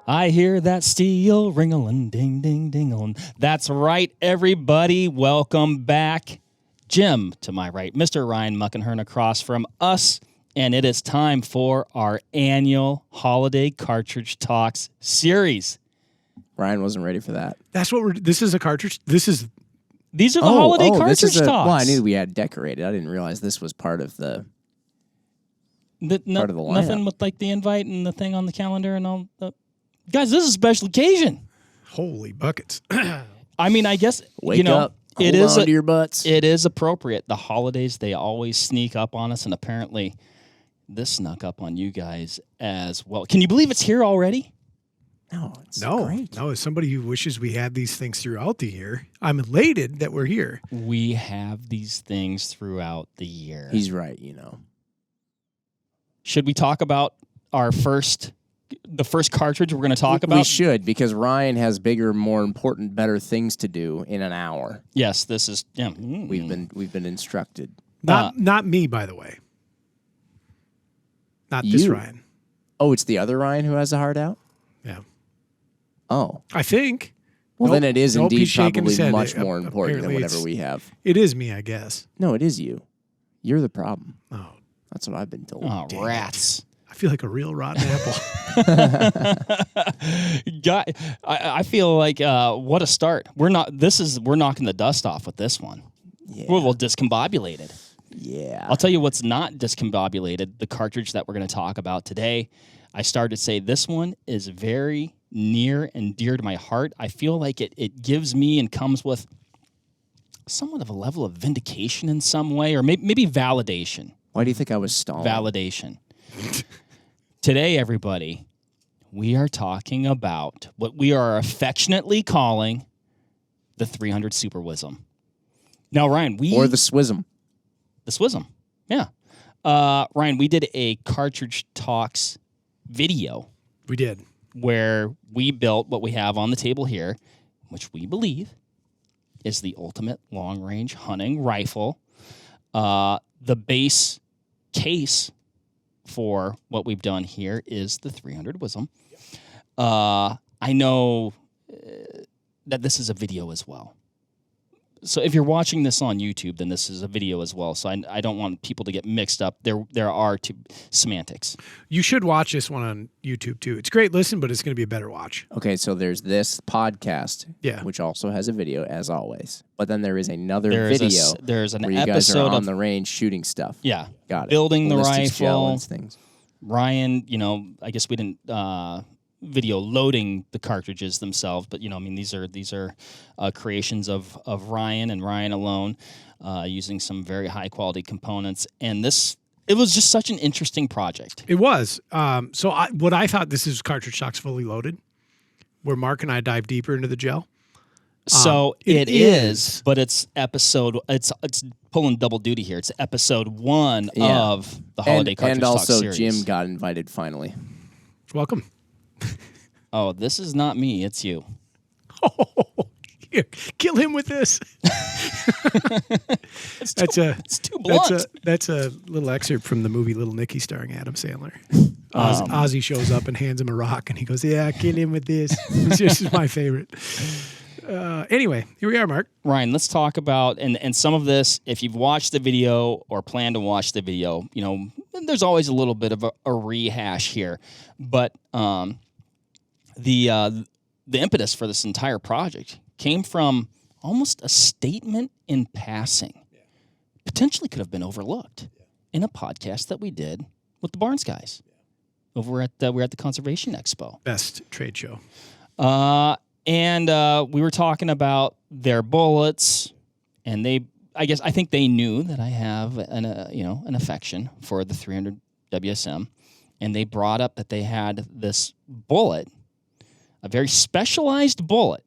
I hear that steel ring-a-ling, ding, ding, ding-a-ling. That's right, everybody. Welcome back. Jim to my right, Mr. Ryan Muckenhern across from us, and it is time for our annual Holiday Cartridge Talks series. Ryan wasn't ready for that. This is a cartridge. These are the Holiday Cartridge Talks. Well, I knew we had decorated. I didn't realize this was part of the part of the lineup. Nothing with like the invite and the thing on the calendar and all. Guys, this is a special occasion. Holy buckets. I mean, I guess, Wake up. It Hold is on to your butts. It is appropriate. The holidays, they always sneak up on us, and apparently this snuck up on you guys as well. Can you believe it's here already? No, it's No, great. as somebody who wishes we had these things throughout the year, I'm elated that we're here. We have these things throughout the year. He's right, you know. Should we talk about the first cartridge we're going to talk about? We should, because Ryan has bigger, more important, better things to do in an hour. Yes, this is. Yeah. We've been instructed. Not me, by the way. Not this You. Ryan. Oh, it's the other Ryan who has a heart out? Yeah. Oh. I think. Well, Nope. then it is Nope, indeed he's shaking his probably head. much more important than Apparently whatever it's- we have. It is me, I guess. No, it is you. You're the problem. Oh, That's what I've been told. Oh, Dang rats. I feel like a real rotten apple. Guy, I feel like what a start. We're knocking the dust off with this one. Yeah. We're a little discombobulated. Yeah. I'll tell you what's not discombobulated, the cartridge that we're going to talk about today. I started to say this one is very near and dear to my heart. I feel like it gives me and comes with somewhat of a level of vindication in some way, or maybe validation. Why do you think I was stalling? Validation. Today, everybody, we are talking about what we are affectionately calling the 300 Super Wisdom. Now, Ryan, Or the Swism. the Swism, yeah. Ryan, we did a Cartridge Talks video We did. where we built what we have on the table here, which we believe is the ultimate long-range hunting rifle. The base case for what we've done here is the 300 Wisdom. I know that this is a video as well. So if you're watching this on YouTube, then this is a video as well. So I don't want people to get mixed up. There are two semantics. You should watch this one on YouTube, too. It's a great listen, but it's going to be a better watch. Okay, so there's this podcast, Yeah. which also has a video, as always. But then there is another There's video there's an where you guys are episode on of the range shooting stuff. yeah, Got it. building the Ballistics gel rifle. and things. Ryan, I guess we didn't video loading the cartridges themselves, but these are creations of Ryan and Ryan alone, using some very high quality components. And it was just such an interesting project. It was. What I thought, this is Cartridge Talks Fully Loaded, where Mark and I dive deeper into the gel. So it it is, but it's pulling double duty here. It's episode 1 Yeah. of the Holiday Cartridge And Talks also series. Jim got invited finally. Welcome. Oh, this is not me. It's you. Oh, here, kill him with this. It's too blunt. That's a little excerpt from the movie Little Nicky starring Adam Sandler. Ozzy shows up and hands him a rock, and he goes, "Yeah, kill him with this." This is my favorite. Anyway, here we are, Mark. Ryan, let's talk about, and some of this, if you've watched the video or plan to watch the video, there's always a little bit of a rehash here. But the impetus for this entire project came from almost a statement in passing. Potentially could have been overlooked in a podcast that we did with the Barnes guys over at we're at the Conservation Expo. Best trade show. And we were talking about their bullets, and I think they knew that I have an affection for the 300 WSM, and they brought up that they had this bullet, a very specialized bullet,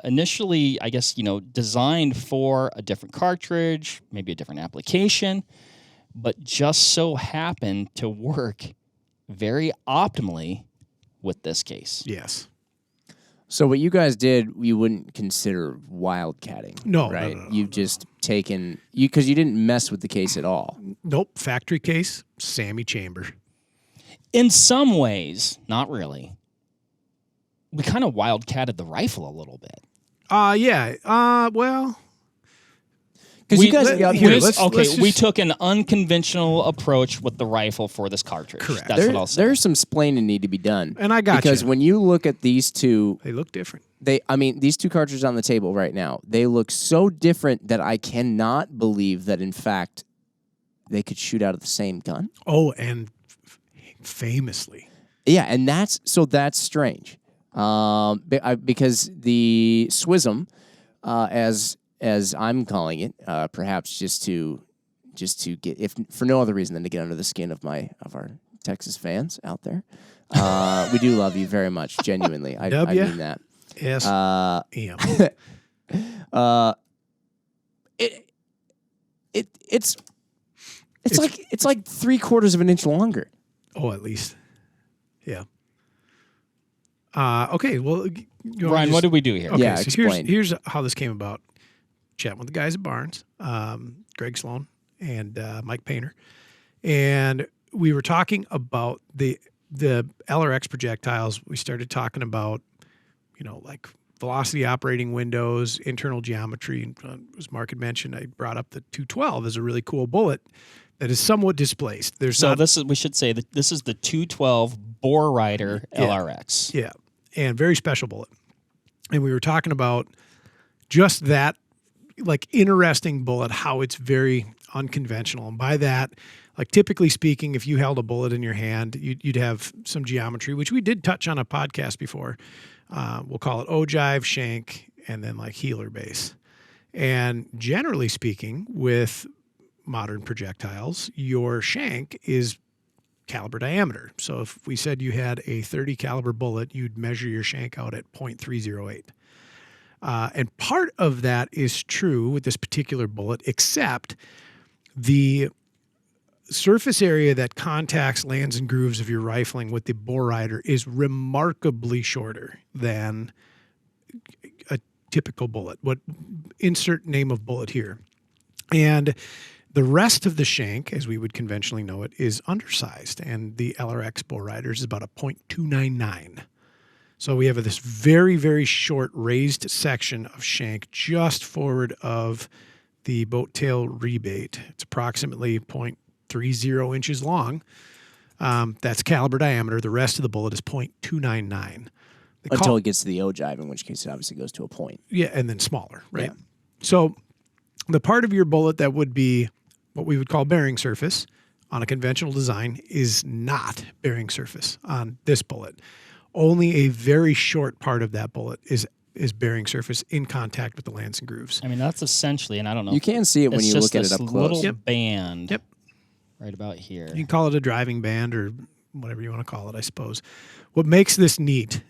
initially, I guess, designed for a different cartridge, maybe a different application, but just so happened to work very optimally with this case. Yes. So what you guys did, you wouldn't consider wildcatting. No, right? no. You've just taken because you didn't mess with the case at all. Nope. Factory case, Sammy Chamber. In some ways, not really. We kind of wildcatted the rifle a little bit. Well, because you guys, we took an unconventional approach with the rifle for this cartridge. Correct. That's what I'll say. There's some splaining need to be done, and I got because when you look at these two, they look different. These two cartridges on the table right now, they look so different that I cannot believe that in fact they could shoot out of the same gun. Oh, and famously, yeah, and that's strange, because the SWISM, as I'm calling it, perhaps just to get, if for no other reason than to get under the skin of our Texas fans out there. We do love you very much, genuinely. I mean that. Yes. It's like 3/4 of an inch longer. Oh, at least. Yeah. Okay. Well, Ryan, what did we do here? Okay, Yeah, so explain. here's how this came about. Chatting with the guys at Barnes, Greg Sloan and Mike Painter, and we were talking about the LRX projectiles. We started talking about, like velocity operating windows, internal geometry. As Mark had mentioned, I brought up the 212 as a really cool bullet that is somewhat displaced. We should say that this is the 212 Bore Rider LRX. Yeah, and very special bullet. And we were talking about just that, like, interesting bullet, how it's very unconventional. And by that, like, typically speaking, if you held a bullet in your hand, you'd have some geometry, which we did touch on a podcast before. We'll call it ogive, shank, and then like healer base. And generally speaking, with modern projectiles, your shank is caliber diameter. So if we said you had a 30 caliber bullet, you'd measure your shank out at 0.308. And part of that is true with this particular bullet, except the surface area that contacts lands and grooves of your rifling with the Bore Rider is remarkably shorter than a typical bullet. Insert name of bullet here. And the rest of the shank, as we would conventionally know it, is undersized. And the LRX Bore Rider is about a 0.299. So we have this very, very short raised section of shank just forward of the boat tail rebate. It's approximately 0.30 inches long. That's caliber diameter. The rest of the bullet is 0.299. Until it gets to the ogive, in which case it obviously goes to a point. Yeah, and then smaller, right? Yeah. So the part of your bullet that would be what we would call bearing surface on a conventional design is not bearing surface on this bullet. Only a very short part of that bullet is bearing surface in contact with the lands and grooves. I mean, that's essentially, and I don't know. You can see it when you look at it up close. Little band right about here. You can call it a driving band or whatever you want to call it, I suppose. What makes this neat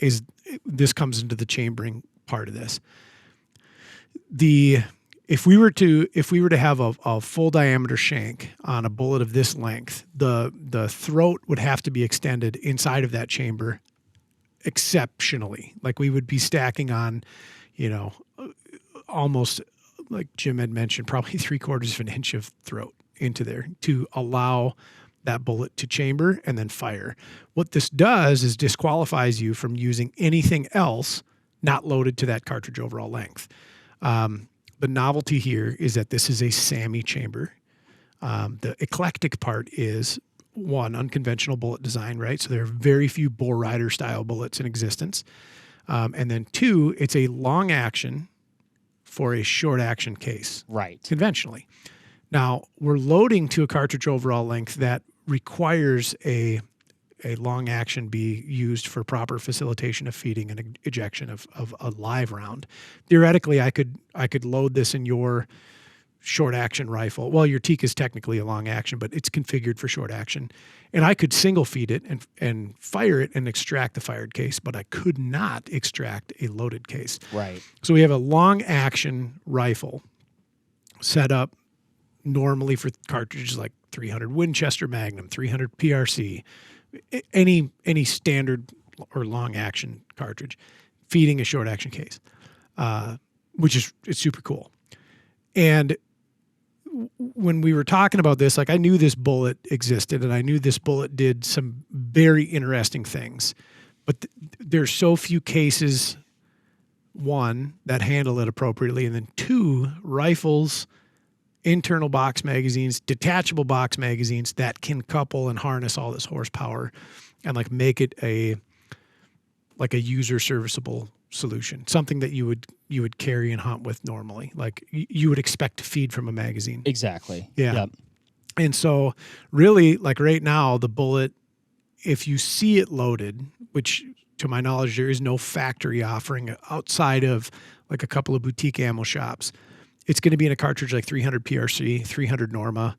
is this comes into the chambering part of this. If we were to have a full diameter shank on a bullet of this length, the throat would have to be extended inside of that chamber exceptionally. Like we would be stacking on, almost like Jim had mentioned, probably 3/4 of an inch of throat into there to allow that bullet to chamber and then fire. What this does is disqualifies you from using anything else not loaded to that cartridge overall length. The novelty here is that this is a SAMI chamber. The eclectic part is, one, unconventional bullet design, right? So there are very few Bore Rider style bullets in existence. And then two, it's a long action for a short action case. Right. Conventionally. Now, we're loading to a cartridge overall length that requires a long action be used for proper facilitation of feeding and ejection of a live round. Theoretically, I could load this in your short action rifle. Well, your Teak is technically a long action, but it's configured for short action. And I could single feed it and fire it and extract the fired case, but I could not extract a loaded case. Right. So we have a long action rifle set up normally for cartridges like 300 Winchester Magnum, 300 PRC, any standard or long action cartridge, feeding a short action case, which is it's super cool. And when we were talking about this, like I knew this bullet existed and I knew this bullet did some very interesting things, but there's so few cases, one, that handle it appropriately, and then two, rifles, internal box magazines, detachable box magazines that can couple and harness all this horsepower and like make it a user serviceable solution, something that you would carry and hunt with normally, like you would expect to feed from a magazine. Exactly. Yeah. Yep. And so really, like right now, the bullet, if you see it loaded, which to my knowledge, there is no factory offering outside of like a couple of boutique ammo shops, it's going to be in a cartridge like 300 PRC, 300 Norma.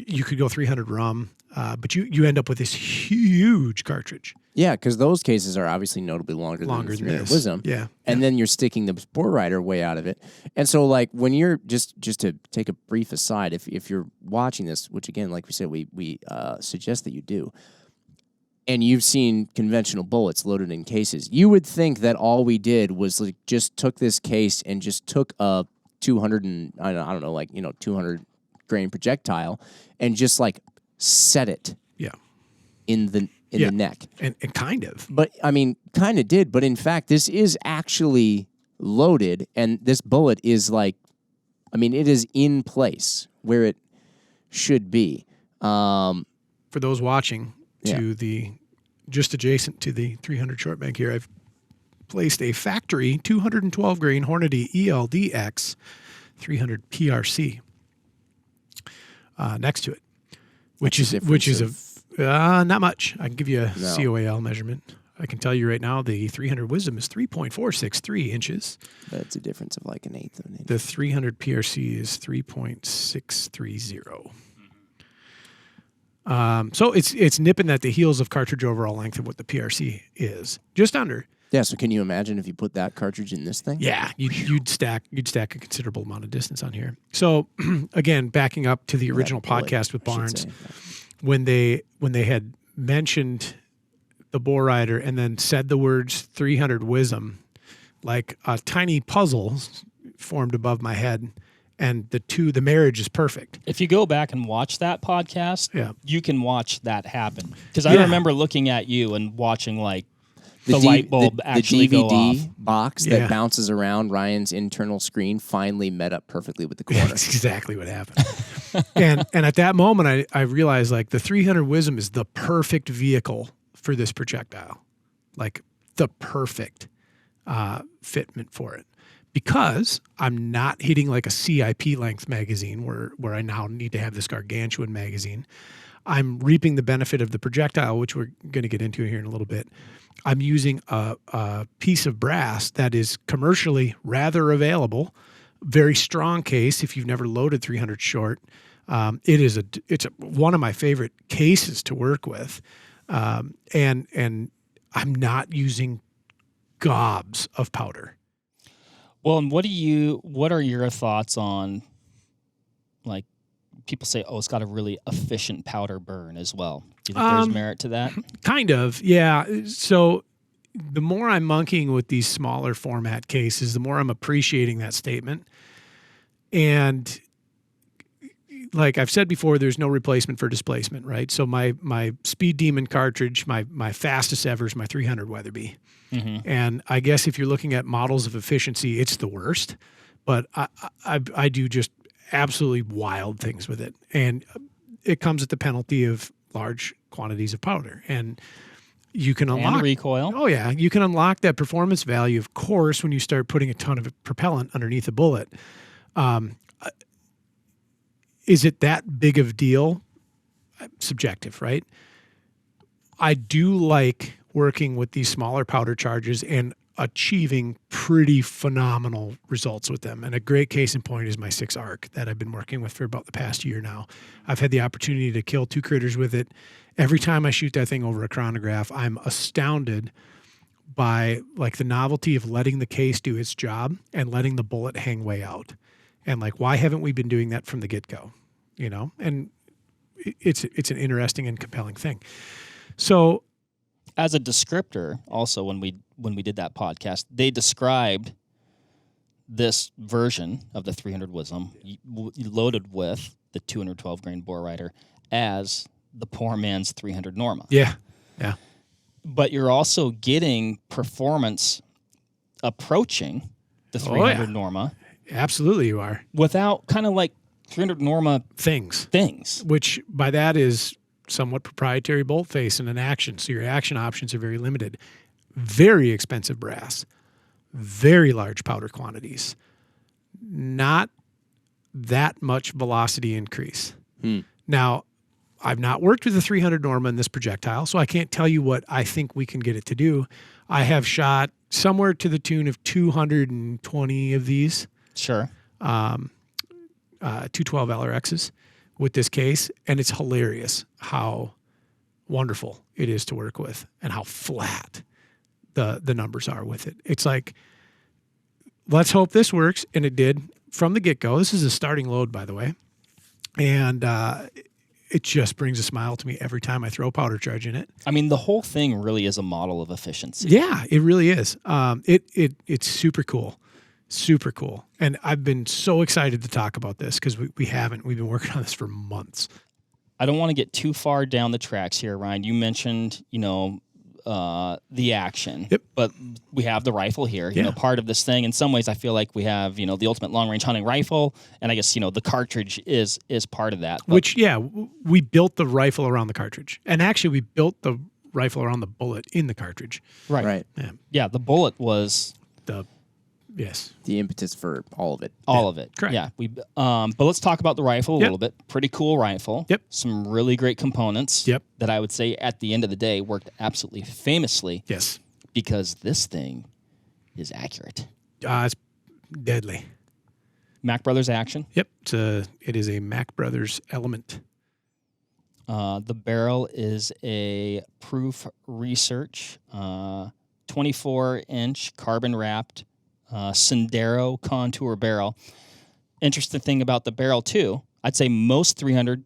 You could go 300 Rum, but you end up with this huge cartridge. Yeah, because those cases are obviously notably longer than the 300 this. Wisdom. Yeah. And then you're sticking the Sport Rider way out of it. And so, like, when you're just to take a brief aside, if you're watching this, which again, like we said, we suggest that you do, and you've seen conventional bullets loaded in cases, you would think that all we did was like just took this case and just took a 200 grain projectile and just like set it in the neck. And kind of. But I mean, kind of did, but in fact, this is actually loaded, and this bullet is like, I mean, it is in place where it should be. For those watching, just adjacent to the 300 short mag here, I've placed a factory 212 grain Hornady ELDX 300 PRC next to it, which is not much. I can give you a COAL measurement. I can tell you right now, the 300 Wisdom is 3.463 inches. That's a difference of like an eighth of an inch. The 300 PRC is 3.630. So it's nipping at the heels of cartridge overall length of what the PRC is, just under. Yeah. So can you imagine if you put that cartridge in this thing? Yeah, you'd stack a considerable amount of distance on here. So again, backing up to the original podcast with Barnes, when they had mentioned the Bore Rider and then said the words 300 Wisdom, like a tiny puzzle formed above my head. And the marriage is perfect. If you go back and watch that podcast, you can watch that happen. Because I remember looking at you and watching like the light bulb actually the DVD go off. box that bounces around Ryan's internal screen finally met up perfectly with the corner. That's exactly what happened. and at that moment, I realized like the 300 Wisdom is the perfect vehicle for this projectile, like the perfect fitment for it. Because I'm not hitting like a CIP length magazine where I now need to have this gargantuan magazine. I'm reaping the benefit of the projectile, which we're going to get into here in a little bit. I'm using a piece of brass that is commercially rather available, very strong case. If you've never loaded 300 short, it's one of my favorite cases to work with, and I'm not using gobs of powder. Well, and what are your thoughts on, like, people say, oh, it's got a really efficient powder burn as well. Do you think there's merit to that? Kind of, yeah. So the more I'm monkeying with these smaller format cases, the more I'm appreciating that statement. And like I've said before, there's no replacement for displacement, right? So my Speed Demon cartridge, my fastest ever is my 300 Weatherby. Mm-hmm. And I guess if you're looking at models of efficiency, it's the worst. But I do just absolutely wild things with it. And it comes at the penalty of large quantities of powder. And you can unlock... And recoil. Oh, yeah. You can unlock that performance value, of course, when you start putting a ton of propellant underneath a bullet. Is it that big of a deal? Subjective, right? I do like working with these smaller powder charges and achieving pretty phenomenal results with them. And a great case in point is my 6 ARC that I've been working with for about the past year now. I've had the opportunity to kill 2 critters with it. Every time I shoot that thing over a chronograph, I'm astounded by like the novelty of letting the case do its job and letting the bullet hang way out. And like, why haven't we been doing that from the get-go? You know, and it's an interesting and compelling thing. So, as a descriptor, also when we did that podcast, they described this version of the 300 Wisdom loaded with the 212 grain bore rider as the poor man's 300 Norma. Yeah. But you're also getting performance approaching the 300 Norma Absolutely, you are. without kind of like 300 Norma Things, things. by that is somewhat proprietary bolt face and an action. So your action options are very limited. Very expensive brass, very large powder quantities, not that much velocity increase. Now, I've not worked with the 300 Norma in this projectile, so I can't tell you what I think we can get it to do. I have shot somewhere to the tune of 220 of these Sure. 212 LRXs with this case, and it's hilarious how wonderful it is to work with and how flat the numbers are with it. It's like, let's hope this works, and it did from the get-go. This is a starting load, by the way, and it just brings a smile to me every time I throw a powder charge in it. I mean, the whole thing really is a model of efficiency. Yeah, it really is. It's super cool. Super cool. And I've been so excited to talk about this because we haven't. We've been working on this for months. I don't want to get too far down the tracks here, Ryan. You mentioned, the action. Yep. But we have the rifle here, Yeah. part of this thing. In some ways, I feel like we have, the ultimate long-range hunting rifle, and I guess, the cartridge is part of that. But Which, we built the rifle around the cartridge. And actually, we built the rifle around the bullet in the cartridge. Right. Yeah, the bullet was Yes. The impetus for all of it. all of it. Correct. Yeah. But let's talk about the rifle a Yep. little bit. Pretty cool rifle. Yep. Some really great components. Yep. That I would say at the end of the day worked absolutely famously Yes. because this thing is accurate. It's deadly. Mac Brothers action. Yep. It is a Mac Brothers element. The barrel is a Proof Research 24-inch carbon wrapped Sendero contour barrel. Interesting thing about the barrel too, I'd say most 300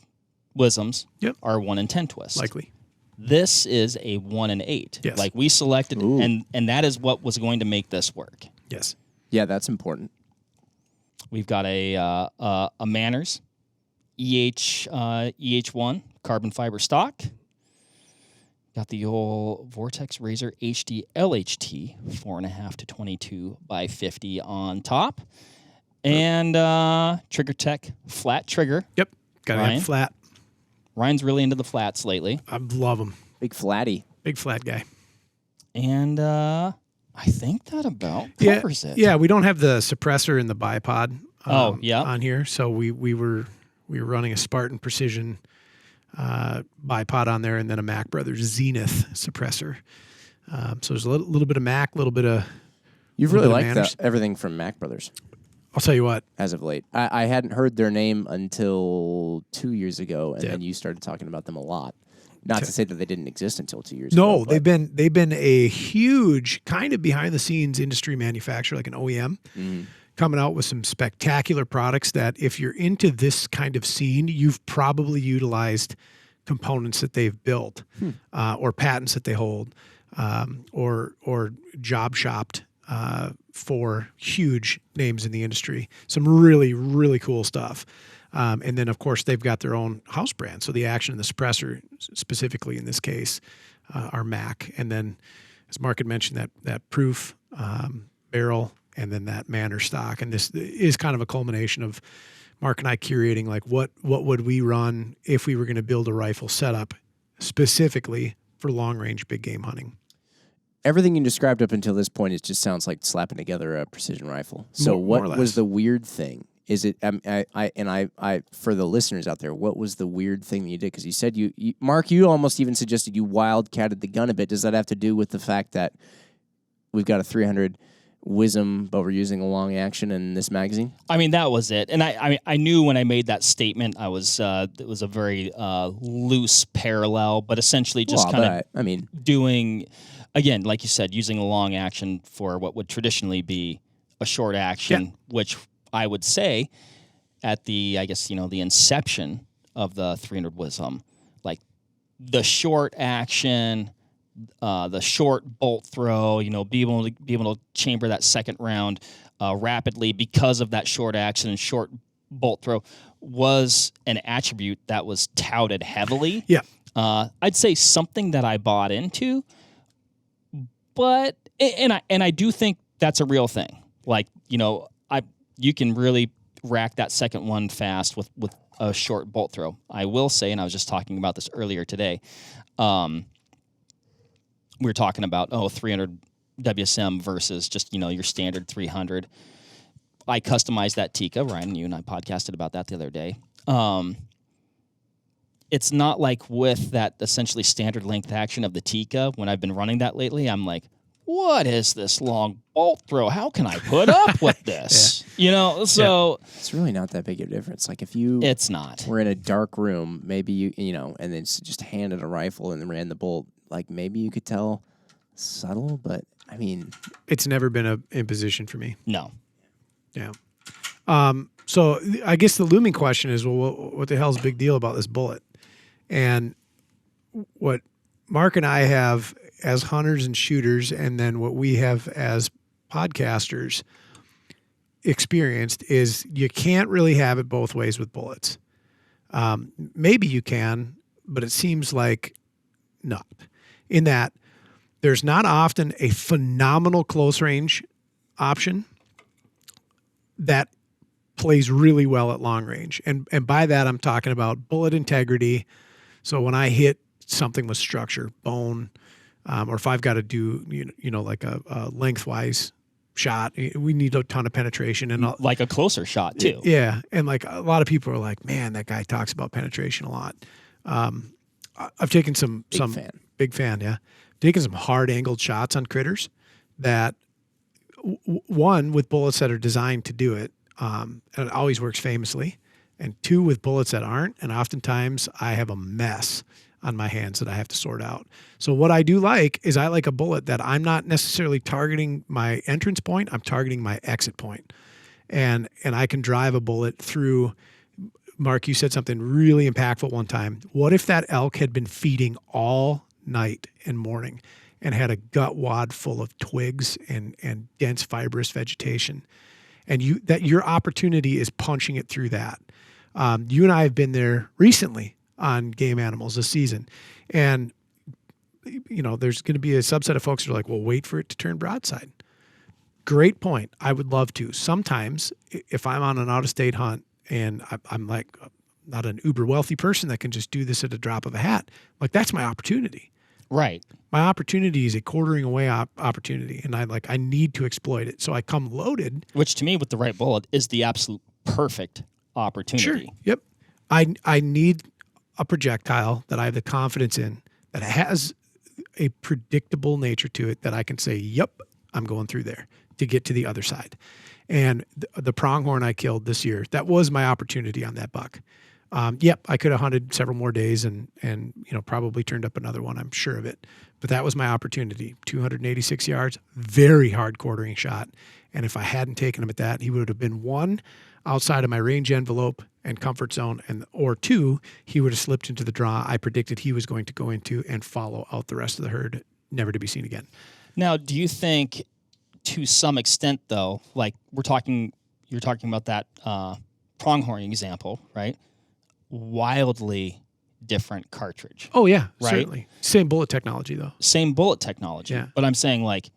Wisdoms Yep. are 1 in 10 twist. Likely. This is a 1 in 8. Yes. Like we selected, Ooh. and that is what was going to make this work. Yes. Yeah, that's important. We've got a Manners EH1 carbon fiber stock. Got the old Vortex Razor HD LHT 4.5 to 22 by 50 on top, and Trigger Tech flat trigger. Yep. Got to Ryan? have flat. Ryan's really into the flats lately, I love them. Big flatty. Big flat guy. and I think that about covers it. Yeah, we don't have the suppressor in the bipod. Yeah. On here, so we were running a Spartan Precision bipod on there, and then a Mac Brothers Zenith suppressor. So there's a little bit of Mac, a little bit of. You've Little really bit of liked manners. everything from Mac Brothers I'll tell you what. as of late. I hadn't heard their name until 2 years ago, and Yeah. then you started talking about them a lot. Not to say that they didn't exist until 2 years ago. No, but they've been a huge kind of behind the scenes industry manufacturer, like an OEM, coming out with some spectacular products that if you're into this kind of scene, you've probably utilized components that they've built or patents that they hold or job shopped for huge names in the industry. Some really, really cool stuff. And then, of course, they've got their own house brand. So the action and the suppressor, specifically in this case, are Mac. And then, as Mark had mentioned, that Proof barrel and then that Manor stock. And this is kind of a culmination of Mark and I curating, like, what would we run if we were going to build a rifle setup specifically for long-range big game hunting. everything you described up until this point, it just sounds like slapping together a precision rifle. So More or what less. was the weird thing? Is it? I for the listeners out there, what was the weird thing that you did? Because you said you, Mark, you almost even suggested you wildcatted the gun a bit. Does that have to do with the fact that we've got a 300 Wisdom, but we're using a long action in this magazine? I mean, that was it. And I knew when I made that statement, it was a very loose parallel, but essentially just Well, kind but of I mean, doing, again, like you said, using a long action for what would traditionally be a short action, which I would say at the, I guess, the inception of the 300 Wisdom, like the short action, the short bolt throw, be able to chamber that second round. rapidly because of that short action and short bolt throw was an attribute that was touted heavily. Yeah. I'd say something that I bought into, but I do think that's a real thing. Like, you can really rack that second one fast with a short bolt throw. I will say, and I was just talking about this earlier today, we were talking about 300 WSM versus just your standard 300. I customized that Tikka. Ryan, you and I podcasted about that the other day. It's not like with that essentially standard length action of the Tikka. When I've been running that lately, I'm like, what is this long bolt throw? How can I put up with this? So It's really not that big of a difference. Like if it's not. we're in a dark room, maybe and then just handed a rifle and ran the bolt, like maybe you could tell subtle, but I mean, It's never been an imposition for me. No. Yeah. So I guess the looming question is, well, what the hell's the big deal about this bullet? And what Mark and I have as hunters and shooters, and then what we have as podcasters experienced is you can't really have it both ways with bullets. Maybe you can, but it seems like not. In that there's not often a phenomenal close range option that plays really well at long range. And by that, I'm talking about bullet integrity. So when I hit something with structure, bone, or if I've got to do, like a lengthwise shot, we need a ton of penetration and Like a closer shot too. yeah. And like a lot of people are like, man, that guy talks about penetration a lot. I've taken some big fan. Yeah. Taken some hard angled shots on critters that one with bullets that are designed to do it. And it always works famously. And two with bullets that aren't. And oftentimes I have a mess on my hands that I have to sort out. So what I do like is I like a bullet that I'm not necessarily targeting my entrance point. I'm targeting my exit point. And I can drive a bullet through. Mark, you said something really impactful one time. What if that elk had been feeding all night and morning and had a gut wad full of twigs and dense fibrous vegetation? And your opportunity is punching it through that. You and I have been there recently on game animals this season. And, there's going to be a subset of folks who are like, well, wait for it to turn broadside. Great point. I would love to. Sometimes if I'm on an out-of-state hunt and I'm like not an uber wealthy person that can just do this at a drop of a hat, like that's my opportunity. Right. My opportunity is a quartering away opportunity, and I need to exploit it. So I come loaded. Which to me, with the right bullet, is the absolute perfect opportunity. Sure. Yep. I need a projectile that I have the confidence in that has a predictable nature to it that I can say, yep, I'm going through there to get to the other side. And the pronghorn I killed this year, that was my opportunity on that buck. Yep, I could have hunted several more days and probably turned up another one. I'm sure of it. But that was my opportunity. 286 yards, very hard quartering shot. And if I hadn't taken him at that, he would have been one, outside of my range envelope and comfort zone, or two, he would have slipped into the draw I predicted he was going to go into and follow out the rest of the herd, never to be seen again. Now, do you think, to some extent, though, like you're talking about that pronghorn example, right? Wildly different cartridge. Oh yeah, right? Certainly. Same bullet technology though. Same bullet technology. Yeah. But I'm saying like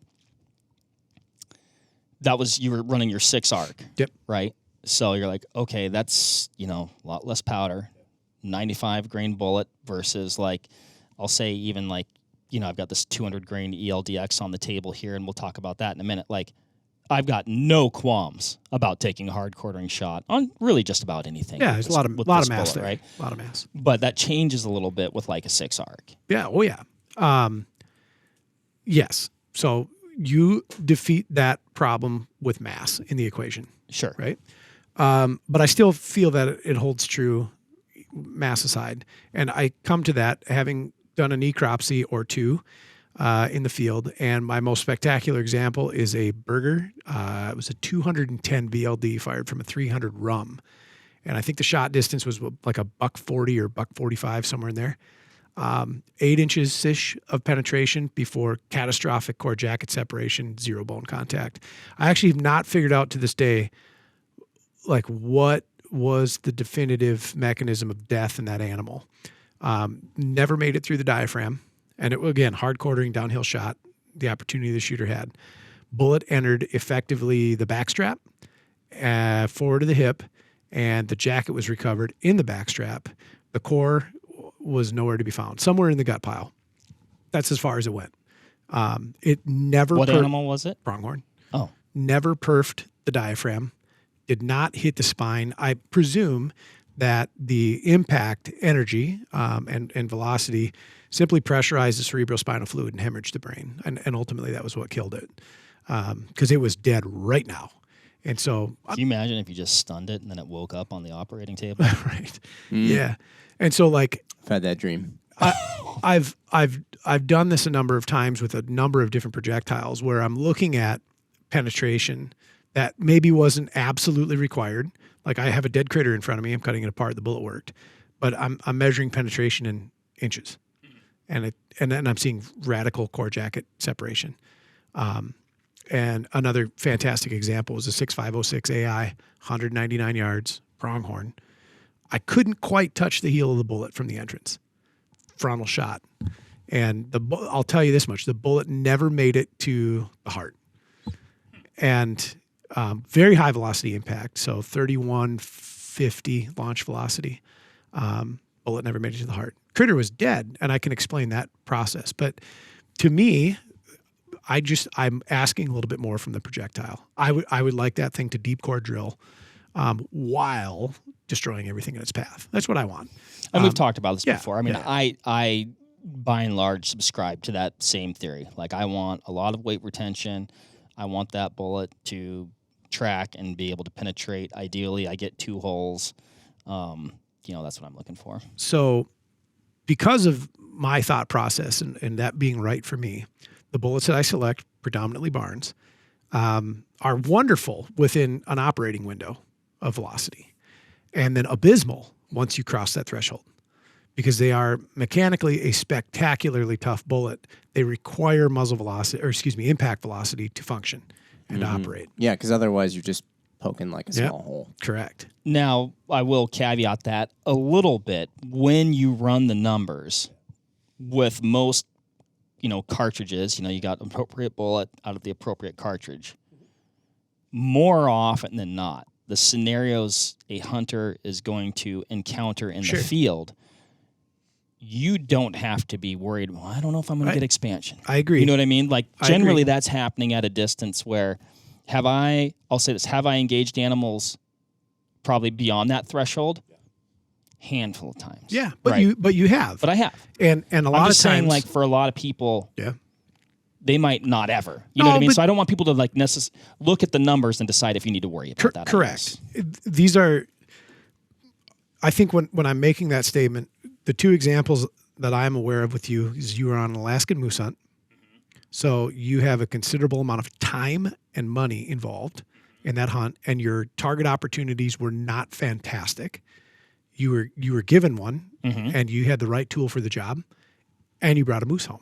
you were running your 6 arc. Yep. Right? So you're like, okay, that's, a lot less powder, 95 grain bullet versus like, I'll say even like, I've got this 200 grain ELDX on the table here, and we'll talk about that in a minute. Like, I've got no qualms about taking a hard quartering shot on really just about anything. Yeah, there's a lot of mass bullet, there, right? A lot of mass. But that changes a little bit with like a 6 arc. Yeah. Oh yeah. Yes. So you defeat that problem with mass in the equation, Sure. right? But I still feel that it holds true, mass aside. And I come to that having done an necropsy or two in the field. And my most spectacular example is a Berger. It was a 210 VLD fired from a 300 rum. And I think the shot distance was like a $140 or $145, somewhere in there. 8 inches-ish of penetration before catastrophic core jacket separation, 0 bone contact. I actually have not figured out to this day, like, what was the definitive mechanism of death in that animal. Never made it through the diaphragm. And it, again, hard quartering downhill shot, the opportunity the shooter had. Bullet entered effectively the backstrap, forward to the hip, and the jacket was recovered in the backstrap. The core was nowhere to be found, somewhere in the gut pile. That's as far as it went. It never. What animal was it? Pronghorn. Oh, Never perfed the diaphragm. Did not hit the spine. I presume that the impact energy and velocity simply pressurized the cerebrospinal fluid and hemorrhaged the brain. And ultimately that was what killed it, because it was dead right now. And so, can you imagine if you just stunned it and then it woke up on the operating table? right. Yeah. And so, like, I've had that dream. I've done this a number of times with a number of different projectiles where I'm looking at penetration that maybe wasn't absolutely required. Like, I have a dead critter in front of me. I'm cutting it apart. The bullet worked, but I'm measuring penetration in inches, and then I'm seeing radical core jacket separation. And another fantastic example was a 6506 AI, 199 yards, pronghorn. I couldn't quite touch the heel of the bullet from the entrance. Frontal shot. And I'll tell you this much, the bullet never made it to the heart. And very high velocity impact, so 3150 launch velocity. Bullet never made it to the heart. Critter was dead, and I can explain that process. But to me, I'm asking a little bit more from the projectile. I would like that thing to deep core drill while destroying everything in its path. That's what I want. And we've talked about this yeah, before. I mean, yeah. I by and large subscribe to that same theory. Like, I want a lot of weight retention. I want that bullet to track and be able to penetrate. Ideally, I get 2 holes. That's what I'm looking for. So because of my thought process and that being right for me, the bullets that I select, predominantly Barnes, are wonderful within an operating window of velocity, and then abysmal once you cross that threshold, because they are mechanically a spectacularly tough bullet. They require impact velocity to function and to operate. Yeah, because otherwise you're just poking like a Yep. small hole. Correct. Now, I will caveat that a little bit. When you run the numbers with most, cartridges, you got appropriate bullet out of the appropriate cartridge. More often than not, the scenarios a hunter is going to encounter in Sure. the field, you don't have to be worried, well, I don't know if I'm going to get expansion. I agree. You know what I mean? Like, I generally agree. that's happening at a distance where I'll say this, have I engaged animals probably beyond that threshold? Handful of times. Yeah, but right. you have. But I have. And a lot I'm of just saying, times, like, for a lot of people, yeah. they might not ever. You know what I mean? but- So I don't want people to, like, look at the numbers and decide if you need to worry about that. I Correct. guess. These are, I think when I'm making that statement, the 2 examples that I'm aware of with you is you were on an Alaskan moose hunt. So you have a considerable amount of time and money involved in that hunt, and your target opportunities were not fantastic. You were given one, and you had the right tool for the job, and you brought a moose home,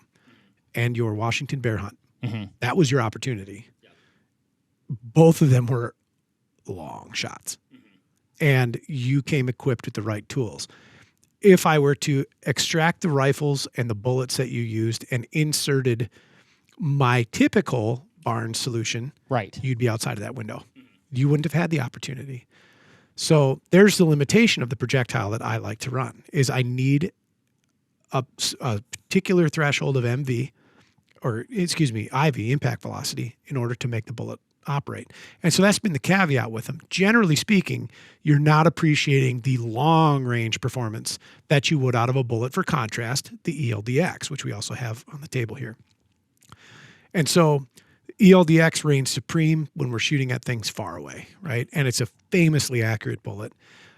and your Washington bear hunt. That was your opportunity. Both of them were long shots, and you came equipped with the right tools. If I were to extract the rifles and the bullets that you used and inserted my typical Barnes solution, Right. you'd be outside of that window. You wouldn't have had the opportunity. So there's the limitation of the projectile that I like to run, is I need a particular threshold of IV, impact velocity, in order to make the bullet operate. And so that's been the caveat with them. Generally speaking, you're not appreciating the long range performance that you would out of a bullet. For contrast, the ELDX, which we also have on the table here. And so ELDX reigns supreme when we're shooting at things far away, right? And it's a famously accurate bullet.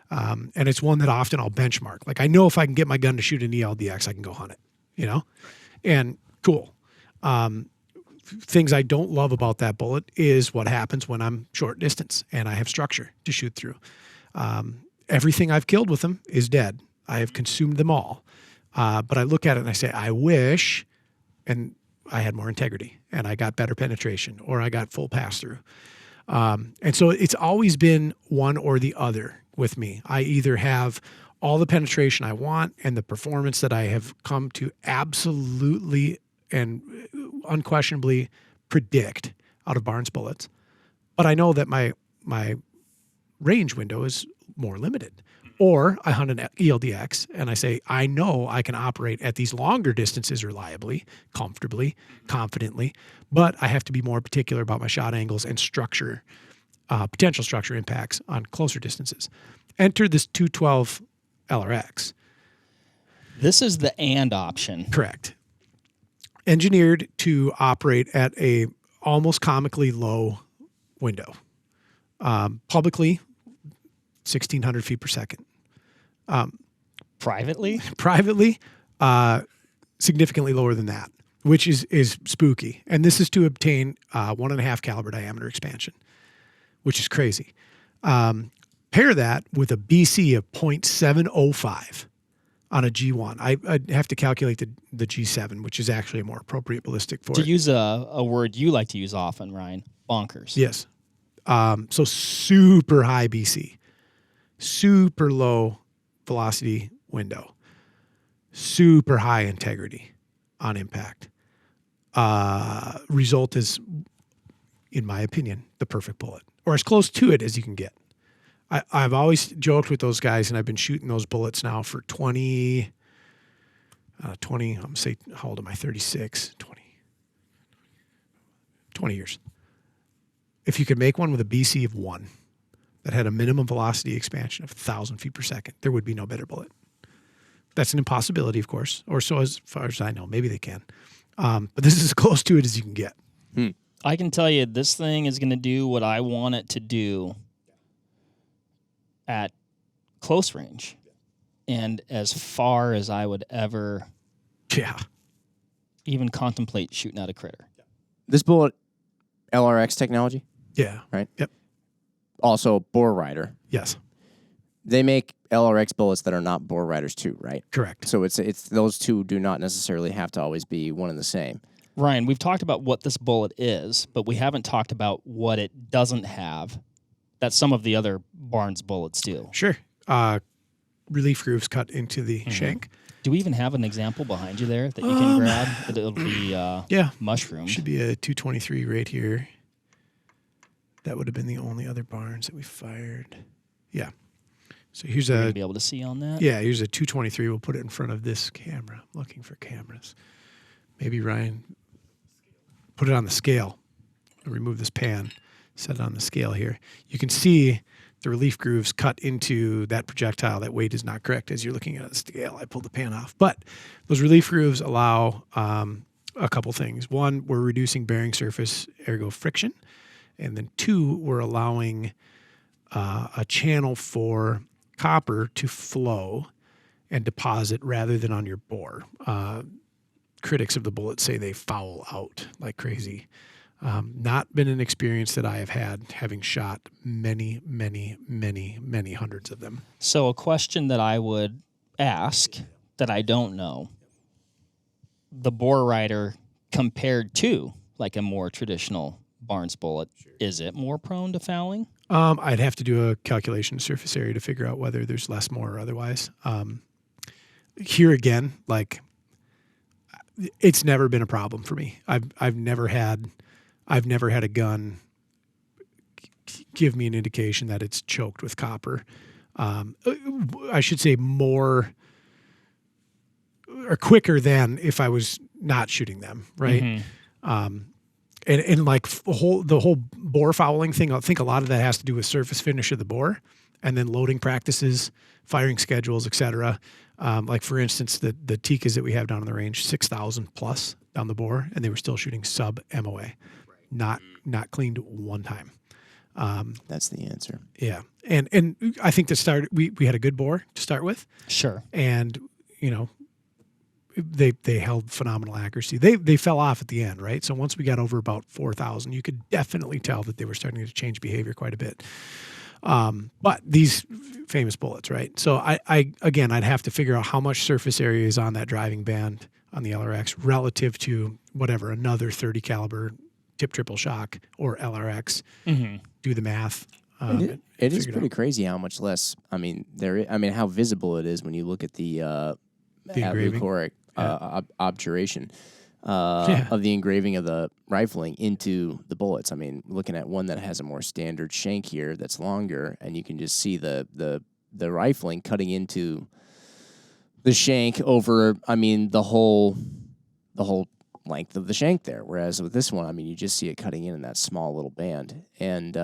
And it's one that often I'll benchmark. Like, I know if I can get my gun to shoot an ELDX, I can go hunt it, And cool. Things I don't love about that bullet is what happens when I'm short distance and I have structure to shoot through. Everything I've killed with them is dead. I have consumed them all. But I look at it and I say, I wish, and I had more integrity and I got better penetration or I got full pass through. And so it's always been one or the other with me. I either have all the penetration I want and the performance that I have come to absolutely and unquestionably predict out of Barnes bullets, but I know that my range window is more limited. Or I hunt an ELDX and I say, I know I can operate at these longer distances reliably, comfortably, confidently, but I have to be more particular about my shot angles and structure, potential structure impacts on closer distances. Enter this 212 LRX. This is the and option. Correct. Engineered to operate at a almost comically low window. Publicly, 1,600 feet per second. Privately? Privately, significantly lower than that, which is spooky. And this is to obtain 1.5 caliber diameter expansion, which is crazy. Pair that with a BC of 0.705 on a G1. I'd have to calculate the G7, which is actually a more appropriate ballistic for To it. use a word you like to use often, Ryan, bonkers. Yes. So super high BC, super low velocity window, super high integrity on impact. Result is, in my opinion, the perfect bullet, or as close to it as you can get. I've always joked with those guys, and I've been shooting those bullets now for 20, I'm going to say, how old am I? 36, 20 years. If you could make one with a BC of 1 that had a minimum velocity expansion of 1,000 feet per second, there would be no better bullet. That's an impossibility, of course, or so as far as I know. Maybe they can. But this is as close to it as you can get. I can tell you this thing is going to do what I want it to do at close range and as far as I would ever Yeah. even contemplate shooting at a critter. This bullet, LRX technology, Yeah. right? Yep. Also, Bore Rider. Yes. They make LRX bullets that are not Bore Riders too, right? Correct. So it's those two do not necessarily have to always be one and the same. Ryan, we've talked about what this bullet is, but we haven't talked about what it doesn't have that some of the other Barnes bullets do. Sure. Relief grooves cut into the shank. Do we even have an example behind you there that you can grab? It'll be Yeah. mushroomed. Should be a 223 right here. That would have been the only other Barnes that we fired. Yeah. So here's You're a gonna be able to see on that. yeah, here's a 223. We'll put it in front of this camera. I'm looking for cameras. Maybe Ryan put it on the scale. Remove this pan. Set it on the scale here. You can see the relief grooves cut into that projectile. That weight is not correct as you're looking at the scale. I pulled the pan off. But those relief grooves allow a couple things. One, we're reducing bearing surface, ergo friction. And then two, we're allowing a channel for copper to flow and deposit rather than on your bore. Critics of the bullet say they foul out like crazy. Not been an experience that I have had, having shot many, many, many, many hundreds of them. So a question that I would ask that I don't know, the Bore Rider compared to like a more traditional Barnes bullet, is it more prone to fouling? I'd have to do a calculation of surface area to figure out whether there's less, more, or otherwise. Here again, like, it's never been a problem for me. I've never had a gun give me an indication that it's choked with copper. I should say more or quicker than if I was not shooting them, right? And like the whole bore fouling thing, I think a lot of that has to do with surface finish of the bore, and then loading practices, firing schedules, etc. Like for instance, the Tikas that we have down in the range, 6,000 plus down the bore, and they were still shooting sub MOA, not cleaned one time. That's the answer. Yeah, and I think to start, we had a good bore to start with, Sure. and you know, they held phenomenal accuracy. They fell off at the end, right? So once we got over about 4,000, you could definitely tell that they were starting to change behavior quite a bit. But these famous bullets, right? So again, I'd have to figure out how much surface area is on that driving band on the LRX relative to whatever another 30 caliber tip triple shock or LRX. Do the math. It is figure it pretty out. crazy how much less. I mean, how visible it is when you look at the engraving. alucoric obturation Yeah. of the engraving of the rifling into the bullets. I mean, looking at one that has a more standard shank here that's longer, and you can just see the rifling cutting into the shank over. I mean, the whole length of the shank there. Whereas with this one, I mean, you just see it cutting in that small little band, and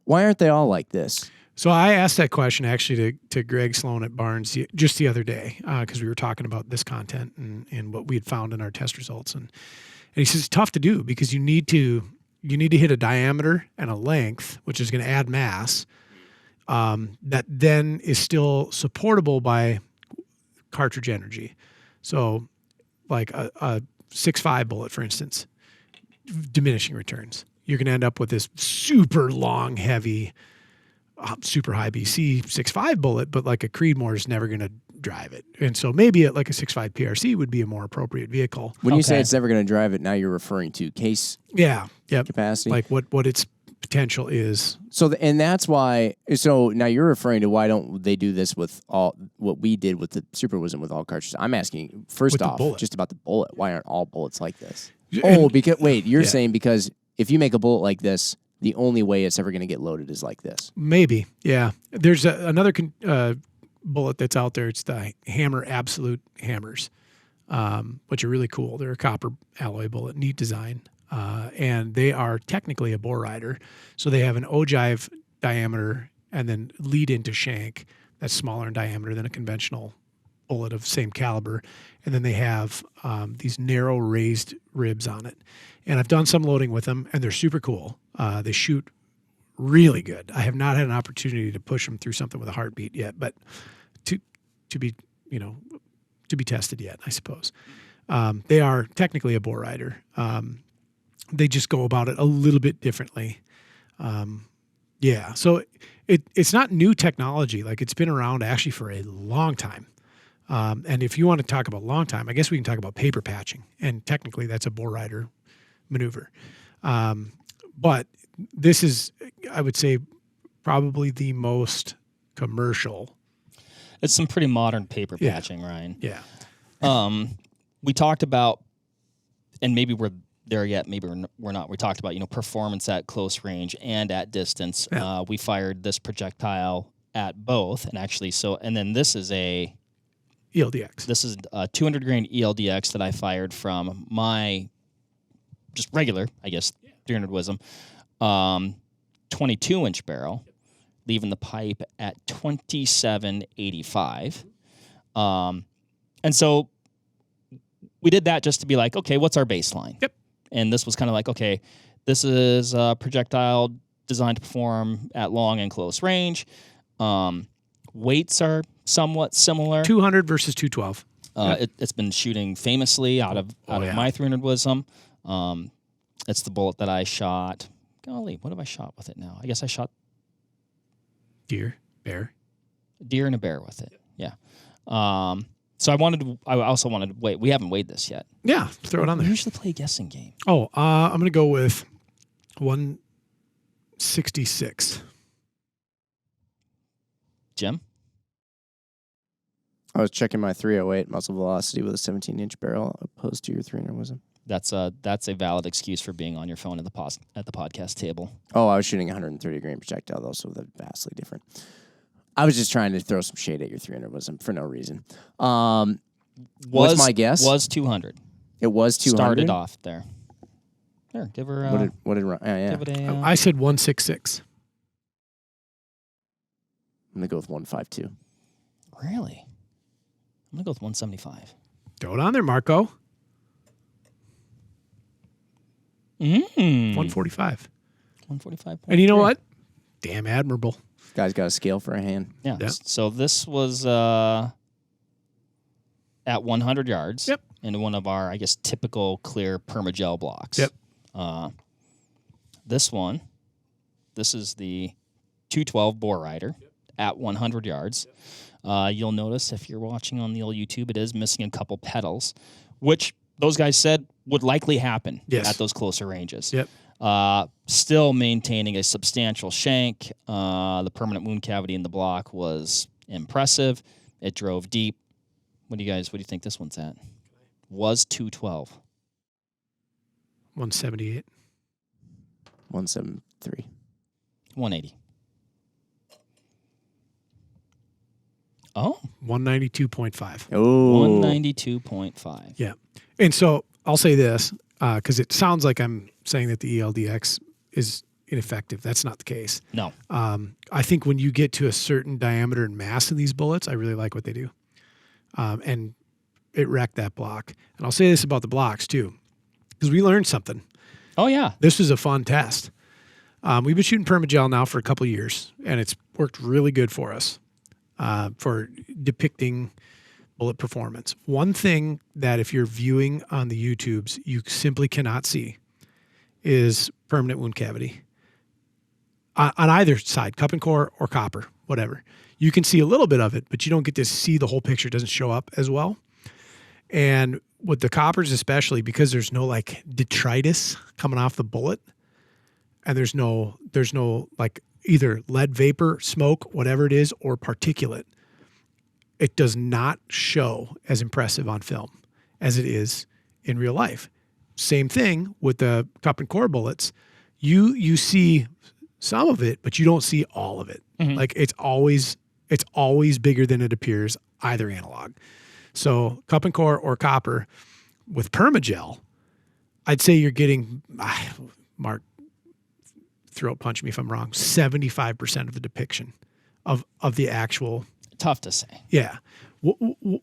why aren't they all like this? So I asked that question actually to Greg Sloan at Barnes just the other day because we were talking about this content and what we had found in our test results, and he says it's tough to do because you need to hit a diameter and a length, which is going to add mass, that then is still supportable by cartridge energy. So like a 6.5 bullet, for instance, diminishing returns. You're going to end up with this super long, heavy, super high BC 6.5 bullet, but like a Creedmoor is never going to drive it. And so maybe like a 6.5 PRC would be a more appropriate vehicle. When you say Okay. it's never going to drive it, now you're referring to case Yeah. Yep. capacity. Like what its potential is. So, and that's why. So now you're referring to why don't they do this with all what we did with the Super Wisdom with all cartridges? I'm asking first With the off bullet. just about the bullet. Why aren't all bullets like this? And- Oh, because wait, you're Yeah. saying because if you make a bullet like this, the only way it's ever going to get loaded is like this. Maybe. Yeah. There's another bullet that's out there. It's the Hammer Absolute hammers, which are really cool. They're a copper alloy bullet, neat design. And they are technically a bore rider. So they have an ogive diameter and then lead into shank that's smaller in diameter than a conventional bullet of same caliber. And then they have these narrow raised ribs on it. And I've done some loading with them, and they're super cool. They shoot really good. I have not had an opportunity to push them through something with a heartbeat yet, but to be tested yet, I suppose. They are technically a bore rider. They just go about it a little bit differently. So it's not new technology. Like it's been around actually for a long time. And if you want to talk about long time, I guess we can talk about paper patching, and technically that's a bore rider maneuver. But this is, I would say, probably the most commercial. It's some pretty modern paper Yeah. patching, Ryan. Yeah. We talked about, and maybe we're there yet, maybe we're not. We talked about, performance at close range and at distance. Yeah. We fired this projectile at both, and actually, and then this is a ELDX. 200 grain ELDX that I fired from my just regular, I guess, 300 Wisdom, 22-inch barrel, leaving the pipe at 27.85. And so we did that just to be like, okay, what's our baseline? Yep. And this was kind of like, okay, this is a projectile designed to perform at long and close range. Weights are somewhat similar. 200 versus 212. It's been shooting famously out of yeah. my 300 Wisdom. It's the bullet that I shot. Golly, what have I shot with it now? I guess I shot Deer, bear. deer and a bear with it. Yeah. So I also wanted to wait. We haven't weighed this yet. Yeah, throw it on We there. usually play a guessing game. Oh, I'm going to go with 166. Jim? I was checking my 308 muzzle velocity with a 17-inch barrel opposed to your 300 Wisdom. That's a valid excuse for being on your phone at the podcast table. Oh, I was shooting 130 grain projectile though, so that's vastly different. I was just trying to throw some shade at your 300 Wisdom for no reason. What's my guess? Was 200. It was 200. Started off there. There, give her. What did yeah. Give it a. I said 166. I'm gonna go with 152. Really? I'm gonna go with 175. Throw it on there, Marco. 145. 145. And you know what? Damn admirable. Guy's got a scale for a hand. Yeah. Yep. So this was at 100 yards. Yep. In one of our, I guess, typical clear permagel blocks. Yep. this one, this is the 212 Bore Rider at 100 yards. You'll notice if you're watching on the old YouTube, it is missing a couple pedals, which those guys said would likely happen at those closer ranges. Yep. Still maintaining a substantial shank. The permanent wound cavity in the block was impressive. It drove deep. What do you think this one's at? Was 212. 178. 173. 180. Oh. 192.5. Oh. 192.5. Yeah. And so I'll say this, because it sounds like I'm saying that the ELDX is ineffective. That's not the case. No. I think when you get to a certain diameter and mass in these bullets, I really like what they do. And it wrecked that block. And I'll say this about the blocks too, because we learned something. Oh, yeah. This was a fun test. We've been shooting Permagel now for a couple of years, and it's worked really good for us for depicting bullet performance. One thing that if you're viewing on the YouTubes, you simply cannot see is permanent wound cavity. On either side, cup and core or copper, whatever. You can see a little bit of it, but you don't get to see the whole picture. It doesn't show up as well. And with the coppers especially, because there's no like detritus coming off the bullet, and there's no like either lead vapor, smoke, whatever it is, or particulate, it does not show as impressive on film as it is in real life. Same thing with the cup and core bullets. You see some of it, but you don't see all of it. Mm-hmm. Like it's always bigger than it appears, either analog. So cup and core or copper with Permagel, I'd say you're getting, Mark, throat punch me if I'm wrong, 75% of the depiction of the actual. Tough to say. Yeah.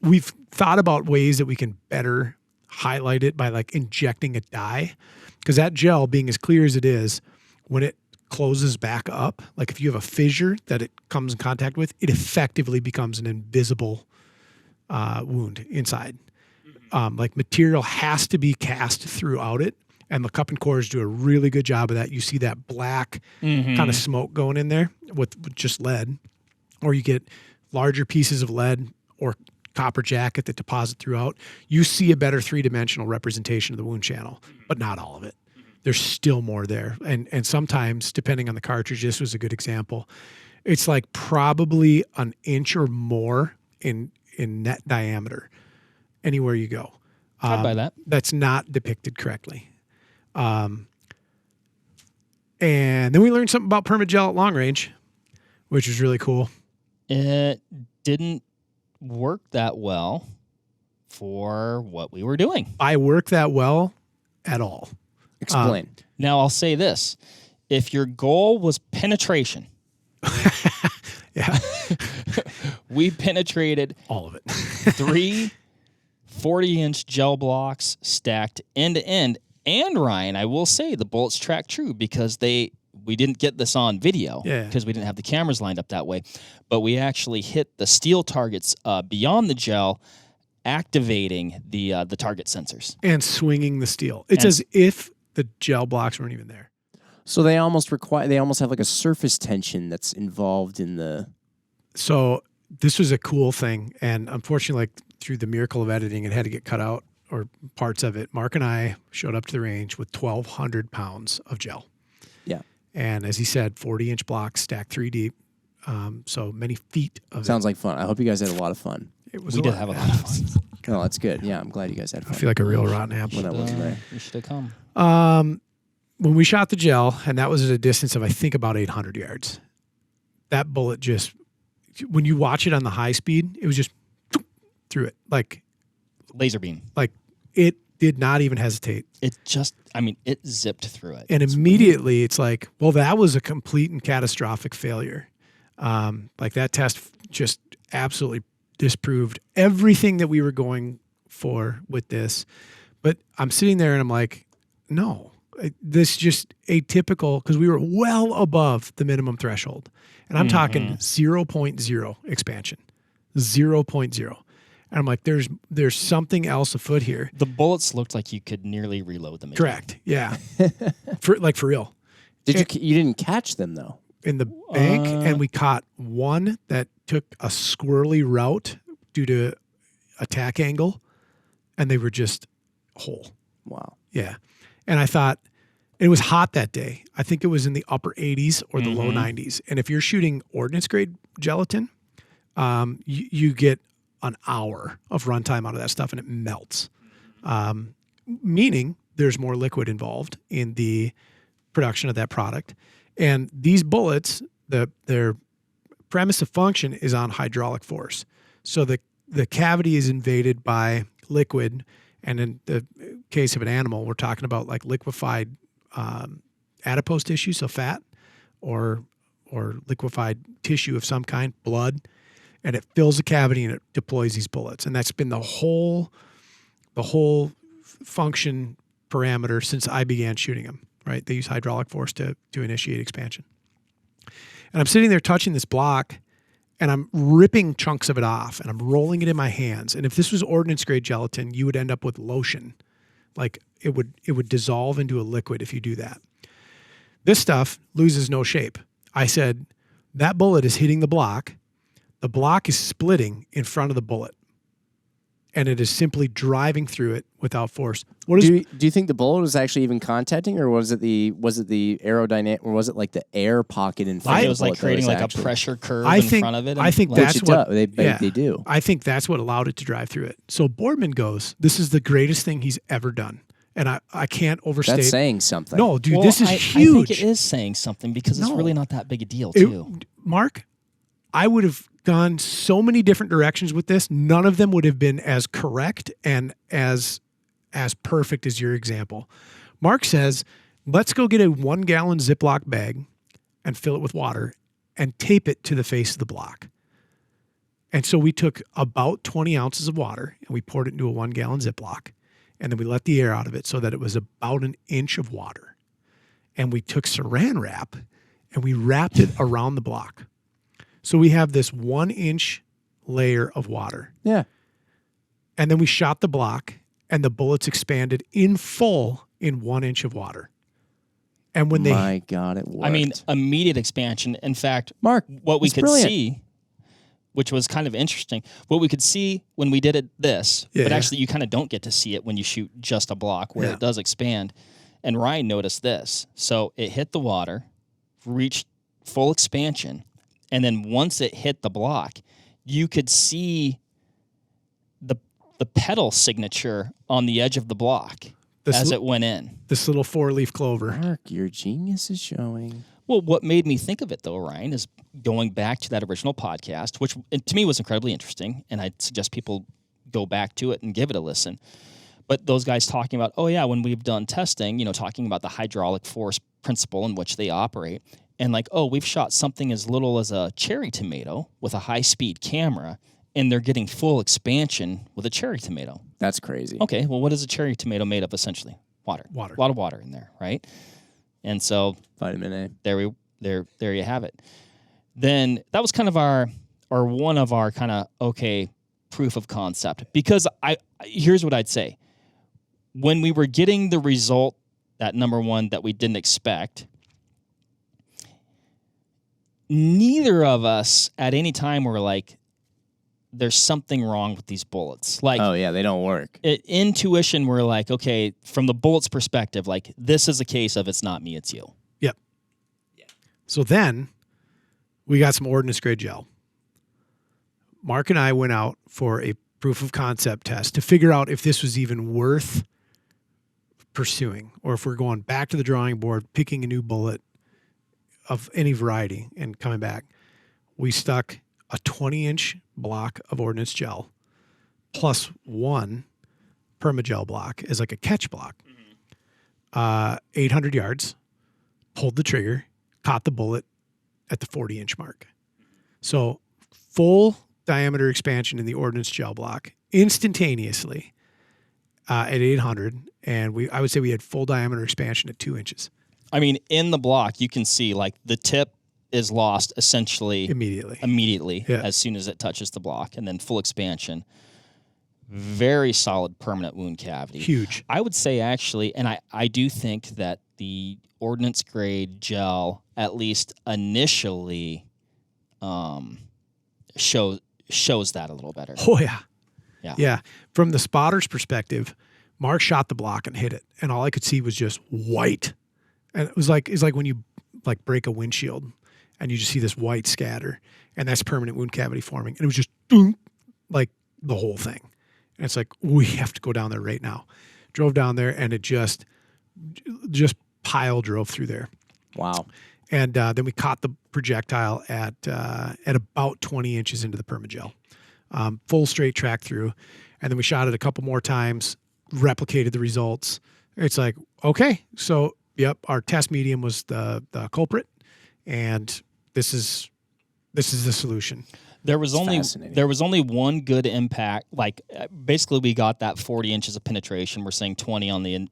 We've thought about ways that we can better highlight it by like injecting a dye, because that gel, being as clear as it is, when it closes back up, like if you have a fissure that it comes in contact with, it effectively becomes an invisible wound inside. Like material has to be cast throughout it, and the cup and cores do a really good job of that. You see that black kind of smoke going in there with just lead, or you get larger pieces of lead or copper jacket that deposit throughout. You see a better three-dimensional representation of the wound channel, but not all of it. There's still more there. And sometimes, depending on the cartridge, this was a good example, it's like probably an inch or more in net diameter anywhere you go. I'd buy that. That's not depicted correctly. And then we learned something about Permagel at long range, which was really cool. It didn't work that well for what we were doing. I work that well at all. Explain. Now, I'll say this. If your goal was penetration, Yeah. we penetrated All of it. 3 40-inch gel blocks stacked end to end. And Ryan, I will say the bullets track true because we didn't get this on video because we didn't have the cameras lined up that way, but we actually hit the steel targets beyond the gel, activating the target sensors. And swinging the steel. It's as if the gel blocks weren't even there. So they almost have like a surface tension that's involved in the. So this was a cool thing. And unfortunately, like through the miracle of editing, it had to get cut out, or parts of it. Mark and I showed up to the range with 1,200 pounds of gel. Yeah. And as he said, 40-inch blocks stacked 3 deep. So many feet of Sounds like fun. I hope you guys had a lot of fun. It was We did have a lot of fun. Oh, that's good. Yeah, I'm glad you guys had fun. I feel like a real rotten apple. When I wasn't there. You should have come. When we shot the gel, and that was at a distance of, I think, about 800 yards, that bullet just, when you watch it on the high speed, it was just through it. Like Laser beam. It did not even hesitate. It zipped through it. And immediately it's like, well, that was a complete and catastrophic failure. Like that test just absolutely disproved everything that we were going for with this. But I'm sitting there and I'm like, no, this is just atypical, because we were well above the minimum threshold. And I'm talking 0.0 expansion, 0.0. And I'm like, there's something else afoot here. The bullets looked like you could nearly reload them again. Correct. Yeah. for real. You didn't catch them though? in the bank, and we caught one that took a squirrely route due to attack angle, and they were just whole. Wow. Yeah. And I thought it was hot that day. I think it was in the upper 80s or the low 90s. And if you're shooting ordnance grade gelatin, you get an hour of runtime out of that stuff and it melts. Meaning there's more liquid involved in the production of that product. And these bullets, their premise of function is on hydraulic force. So the cavity is invaded by liquid. And in the case of an animal, we're talking about like liquefied adipose tissue, so fat, or liquefied tissue of some kind, blood, and it fills the cavity and it deploys these bullets. And that's been the whole function parameter since I began shooting them. Right? They use hydraulic force to initiate expansion. And I'm sitting there touching this block, and I'm ripping chunks of it off, and I'm rolling it in my hands. And if this was ordnance grade gelatin, you would end up with lotion. Like it would dissolve into a liquid if you do that. This stuff loses no shape. I said, that bullet is hitting the block. The block is splitting in front of the bullet. And it is simply driving through it without force. Do you think the bullet was actually even contacting, or was it the aerodynamic, or was it like the air pocket in front? It was like creating like a pressure curve in front of it. I think that's what they do. I think that's what allowed it to drive through it. So Boardman goes, "This is the greatest thing he's ever done," and I can't overstate. That's saying something. No, dude, Well, this is huge. I think it is saying something because it's really not that big a deal, It- too. Mark, I would have gone so many different directions with this. None of them would have been as correct and as perfect as your example. Mark says, let's go get a 1 gallon Ziploc bag and fill it with water and tape it to the face of the block. And so we took about 20 ounces of water and we poured it into a 1 gallon Ziploc, and then we let the air out of it so that it was about an inch of water. And we took saran wrap and we wrapped it around the block. So we have this 1 inch layer of water. Yeah. And then we shot the block, and the bullets expanded in full in 1 inch of water. And when My God, it worked. I mean, immediate expansion. In fact, Mark, what we it's could brilliant. see, which was kind of interesting, what we could see when we did it but Yeah. actually you kind of don't get to see it when you shoot just a block where Yeah. it does expand. And Ryan noticed this. So it hit the water, reached full expansion, and then once it hit the block, you could see the pedal signature on the edge of the block as it went in. this little 4-leaf clover. Mark, your genius is showing. Well, what made me think of it, though, Ryan, is going back to that original podcast, which to me was incredibly interesting, and I'd suggest people go back to it and give it a listen. But those guys talking about, when we've done testing, talking about the hydraulic force principle in which they operate, and like, we've shot something as little as a cherry tomato with a high-speed camera, and they're getting full expansion with a cherry tomato. That's crazy. Okay, well, what is a cherry tomato made of, essentially? Water. Water. A lot of water in there, right? And so Vitamin A. there you have it. Then that was kind of one of our kind of proof of concept, because here's what I'd say. When we were getting the result, that number one that we didn't expect, neither of us at any time were like, there's something wrong with these bullets. Like, Oh yeah, they don't work. intuition, we're like, okay, from the bullet's perspective, like, this is a case of it's not me, it's you. Yep. Yeah. So then we got some ordnance grade gel. Mark and I went out for a proof of concept test to figure out if this was even worth pursuing, or if we're going back to the drawing board, picking a new bullet of any variety and coming back. We stuck a 20-inch block of ordnance gel plus 1 permagel block as like a catch block. 800 yards, pulled the trigger, caught the bullet at the 40-inch mark. So full diameter expansion in the ordnance gel block instantaneously at 800, and I would say we had full diameter expansion at 2 inches I mean, in the block, you can see like the tip is lost essentially immediately. Yeah. as soon as it touches the block, and then full expansion. Very solid permanent wound cavity. Huge. I would say actually, and I do think that the ordnance grade gel, at least initially, shows that a little better. Oh yeah. Yeah. Yeah. From the spotter's perspective, Mark shot the block and hit it, and all I could see was just white. And it's like when you like break a windshield and you just see this white scatter, and that's permanent wound cavity forming. And it was just like the whole thing. And it's like, we have to go down there right now. Drove down there, and it just pile drove through there. Wow. And then we caught the projectile at about 20 inches into the permagel. Full straight track through. And then we shot it a couple more times, replicated the results. It's like, okay, so, yep, our test medium was the culprit, and this is the solution. There was only one good impact. Like basically, we got that 40 inches of penetration. We're saying 20 on the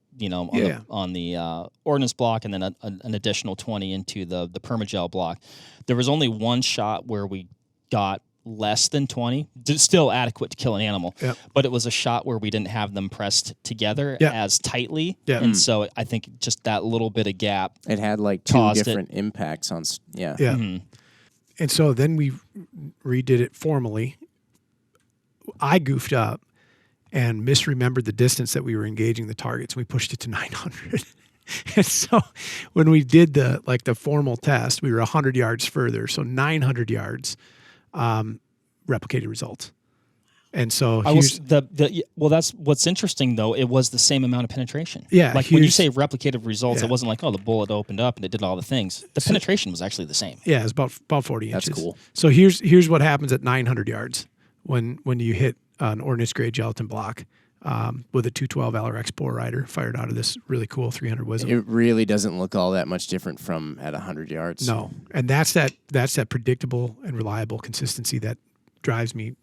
on the ordnance block, and then an additional 20 into the permagel block. There was only one shot where we got less than 20, still adequate to kill an animal. Yep. But it was a shot where we didn't have them pressed together as tightly, and so I think just that little bit of gap. It had like two different impacts on. Yeah. Mm-hmm. And so then we redid it formally. I goofed up and misremembered the distance that we were engaging the targets. We pushed it to 900. And so when we did the formal test, we were 100 yards further. So 900 yards, replicated results. And so that's what's interesting though. It was the same amount of penetration. Yeah, like when you say replicated results, it wasn't like, oh, the bullet opened up and it did all the things. The penetration was actually the same. Yeah, it's about 40 inches. That's cool. So here's what happens at 900 yards when you hit an ordnance grade gelatin block with a 212 LRX bore rider fired out of this really cool 300 Wisdom. It really doesn't look all that much different from at 100 yards. No, and that's that predictable and reliable consistency that drives me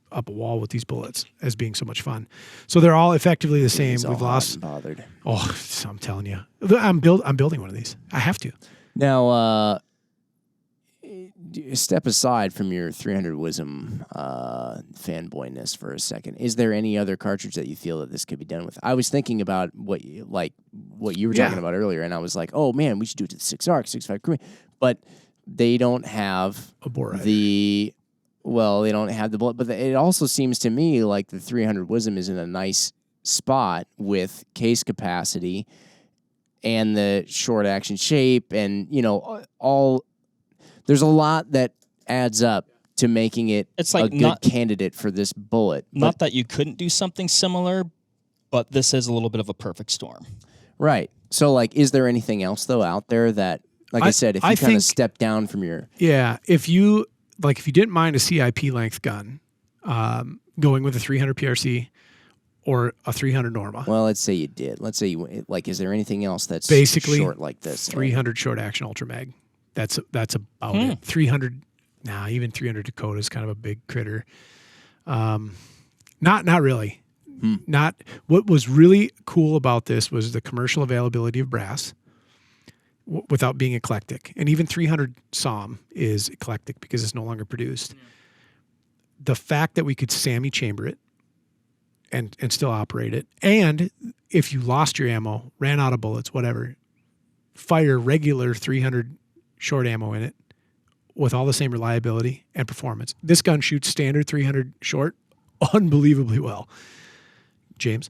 up a wall with these bullets as being so much fun. So they're all effectively the same. We've lost. Bothered. Oh, I'm telling you, I'm building one of these. I have to. Now, step aside from your 300 Wisdom fanboyness for a second. Is there any other cartridge that you feel that this could be done with? I was thinking about what you were talking about earlier, and I was like, oh man, we should do it to the 6-ARC, 6.5 Crew, but they don't have A bore rider. They don't have the bullet, but it also seems to me like the 300 Wisdom is in a nice spot with case capacity and the short action shape, and there's a lot that adds up to making it a good candidate for this bullet. Not that you couldn't do something similar, but this is a little bit of a perfect storm. Right. So, like, is there anything else though out there that, like I said, if you kind of step down from your if you didn't mind a CIP length gun, going with a 300 PRC or a 300 Norma. Well, let's say you did. Let's say is there anything else that's basically short like this? 300 short action ultra mag. That's about it. 300. Even 300 Dakota is kind of a big critter. Not really. Not. What was really cool about this was the commercial availability of brass without being eclectic. And even 300 SOM is eclectic because it's no longer produced. The fact that we could SAMI chamber it and still operate it, and if you lost your ammo, ran out of bullets, whatever, fire regular 300 short ammo in it with all the same reliability and performance. This gun shoots standard 300 short unbelievably well. James,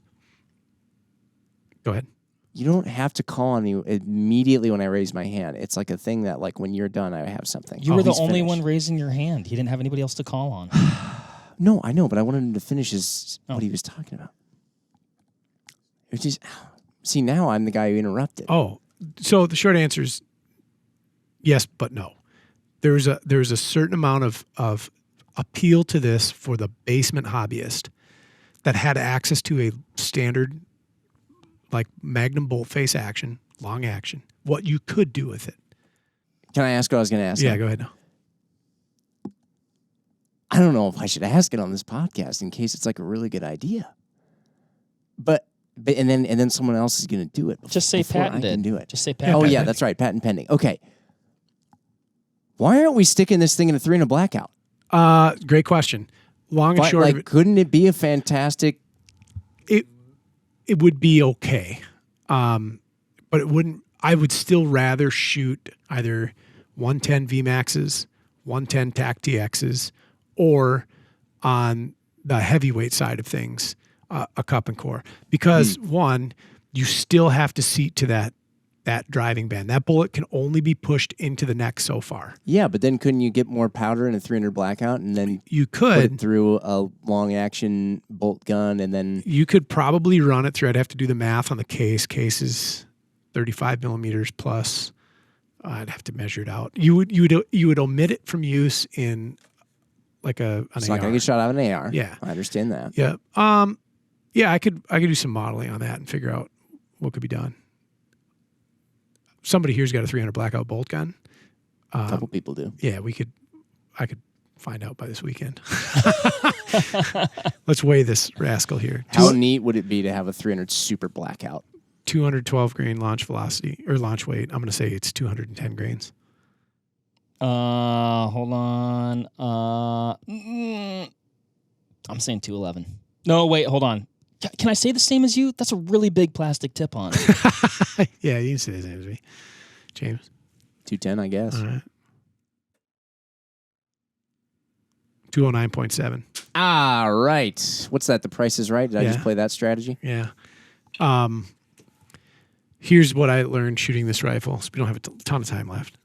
go ahead. You don't have to call on me immediately when I raise my hand. It's like a thing that, like, when you're done, I have something. You were the only one raising your hand. He didn't have anybody else to call on. No, I know, but I wanted him to finish what he was talking about. It just, see, now I'm the guy who interrupted. Oh, so the short answer is yes, but no. There's a certain amount of appeal to this for the basement hobbyist that had access to a standard, like, Magnum bolt face action, long action, what you could do with it. Can I ask what I was going to ask? Yeah, go ahead now. I don't know if I should ask it on this podcast in case it's like a really good idea. But and then someone else is going to do it. Just say patented. I can do it. Just say patented. Oh yeah, that's right, patent pending. Okay. Why aren't we sticking this thing in a 300 blackout? Great question. Long and short of it, couldn't it be a fantastic? It would be okay. but it wouldn't. I would still rather shoot either 110 VMAXs, 110 TAC TXs, or on the heavyweight side of things, a cup and core. Because one, you still have to seat to that driving band. That bullet can only be pushed into the neck so far. Yeah, but then couldn't you get more powder in a 300 blackout and then You put it could. through a long action bolt gun and then You could probably run it through. I'd have to do the math on the case. Case is 35 millimeters plus. I'd have to measure it out. You would omit it from use in like an it's AR. not going to get shot out of an AR. Yeah. I understand that. Yeah. Yeah, I could do some modeling on that and figure out what could be done. Somebody here's got a 300 blackout bolt gun. A couple people do. Yeah, I could find out by this weekend. Let's weigh this rascal here. How neat would it be to have a 300 super blackout? 212 grain launch velocity or launch weight. I'm going to say it's 210 grains. Hold on. I'm saying 211. No, wait, hold on. Can I say the same as you? That's a really big plastic tip on. Yeah, you can say the same as me, James. 210, I guess. All right. 209.7. All right. What's that? The Price is Right? Did I just Yeah. play that strategy? Yeah. Here's what I learned shooting this rifle. So we don't have a ton of time left.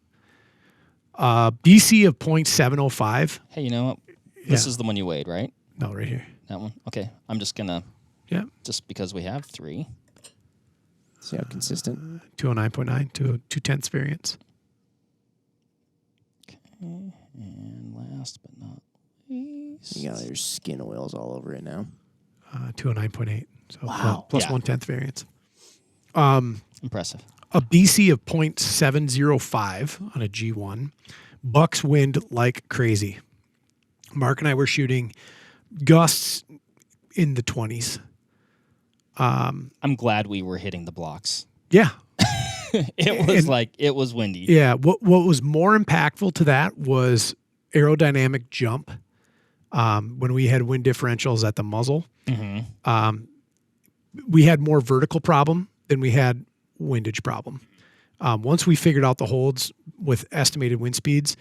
BC of 0.705. Hey, you know what? This Yeah. is the one you weighed, right? No, right here. That one? Okay. I'm just going to, Yeah. just because we have 3. See how consistent? 209.9 to 2/10 variance. And last but not least. You got your skin oils all over it now. 209.8. So Wow. plus Yeah. 1/10 variance. Impressive. A BC of 0.705 on a G1. Bucks wind like crazy. Mark and I were shooting gusts in the 20s. I'm glad we were hitting the blocks. Yeah. It was windy. Yeah. What was more impactful to that was aerodynamic jump. When we had wind differentials at the muzzle, we had more vertical problem than we had windage problem. Once we figured out the holds with estimated wind speeds,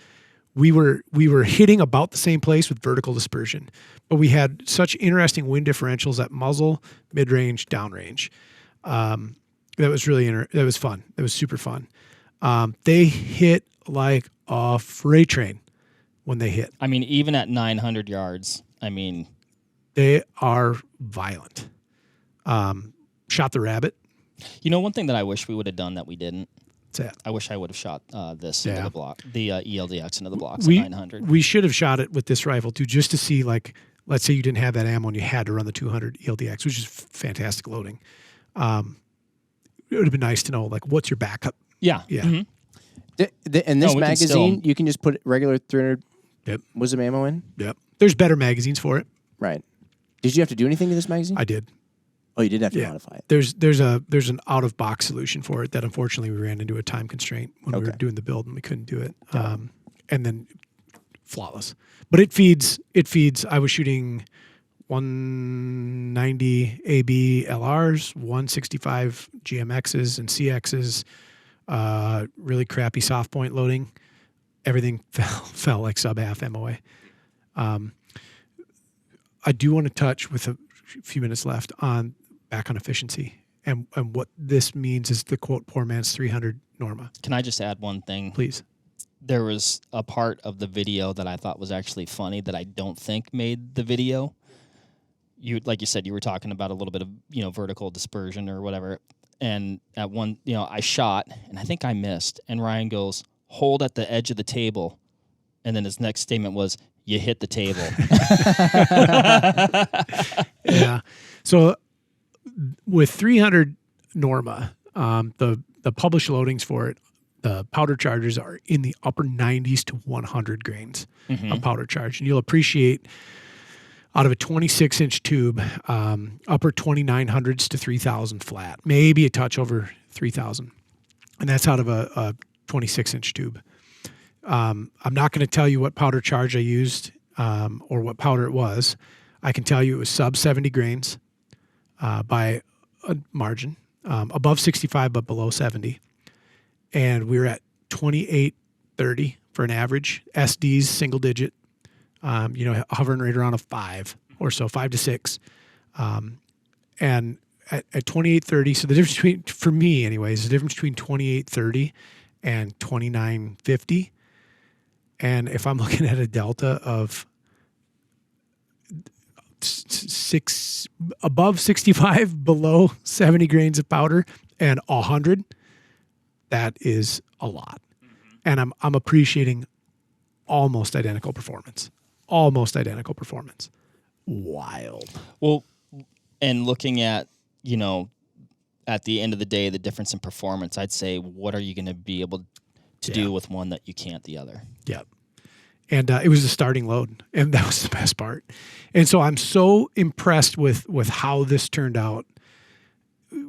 we were hitting about the same place with vertical dispersion, but we had such interesting wind differentials at muzzle, mid range, downrange. That was really that was fun. It was super fun. They hit like a freight train when they hit. I mean, even at 900 yards, I mean, They are violent. Shot the rabbit. you know, one thing that I wish we would have done that we didn't. That's it. I wish I would have shot this into Yeah. the block, the ELDX into the blocks We at 900. we should have shot it with this rifle too, just to see, like, let's say you didn't have that ammo and you had to run the 200 ELDX, which is fantastic loading. It would have been nice to know, like, what's your backup? Yeah. Yeah. Mhm. In this we can magazine, still- you can just put regular 300 Yep. Wisdom ammo in? Yep. There's better magazines for it. Right. Did you have to do anything to this magazine? I did. Oh, you did have to Yeah. modify it. There's an out of box solution for it that unfortunately we ran into a time constraint when we were Okay. doing the build and we couldn't do it. And then flawless. But it feeds. I was shooting 190 AB LRs, 165 GMXs and CXs, really crappy soft point loading. Everything fell like sub half MOA. I do want to touch with a few minutes left back on efficiency and what this means is the quote poor man's 300 Norma. Can I just add one thing? Please. There was a part of the video that I thought was actually funny that I don't think made the video. Like you said, you were talking about a little bit of, vertical dispersion or whatever. And at one, I shot and I think I missed. And Ryan goes, hold at the edge of the table. And then his next statement was, you hit the table. Yeah. So with 300 Norma, the published loadings for it, the powder charges are in the upper 90s to 100 grains of powder charge. And you'll appreciate out of a 26-inch tube, upper 2900s to 3000 flat, maybe a touch over 3000. And that's out of a 26-inch tube. I'm not going to tell you what powder charge I used or what powder it was. I can tell you it was sub 70 grains by a margin. above 65 but below 70, and we were at 28.30 for an average. SDs single digit, hovering right around a 5 or so, 5 to 6, and at 28.30. So the difference between, for me anyways, the difference between 28.30 and 29.50. And if I'm looking at a delta of above 65, below 70 grains of powder, and 100, that is a lot. And I'm appreciating almost identical performance. Wild. Well, and looking at, at the end of the day, the difference in performance, I'd say, what are you going to be able to do with one that you can't the other? Yep. And it was the starting load, and that was the best part. And so I'm so impressed with how this turned out,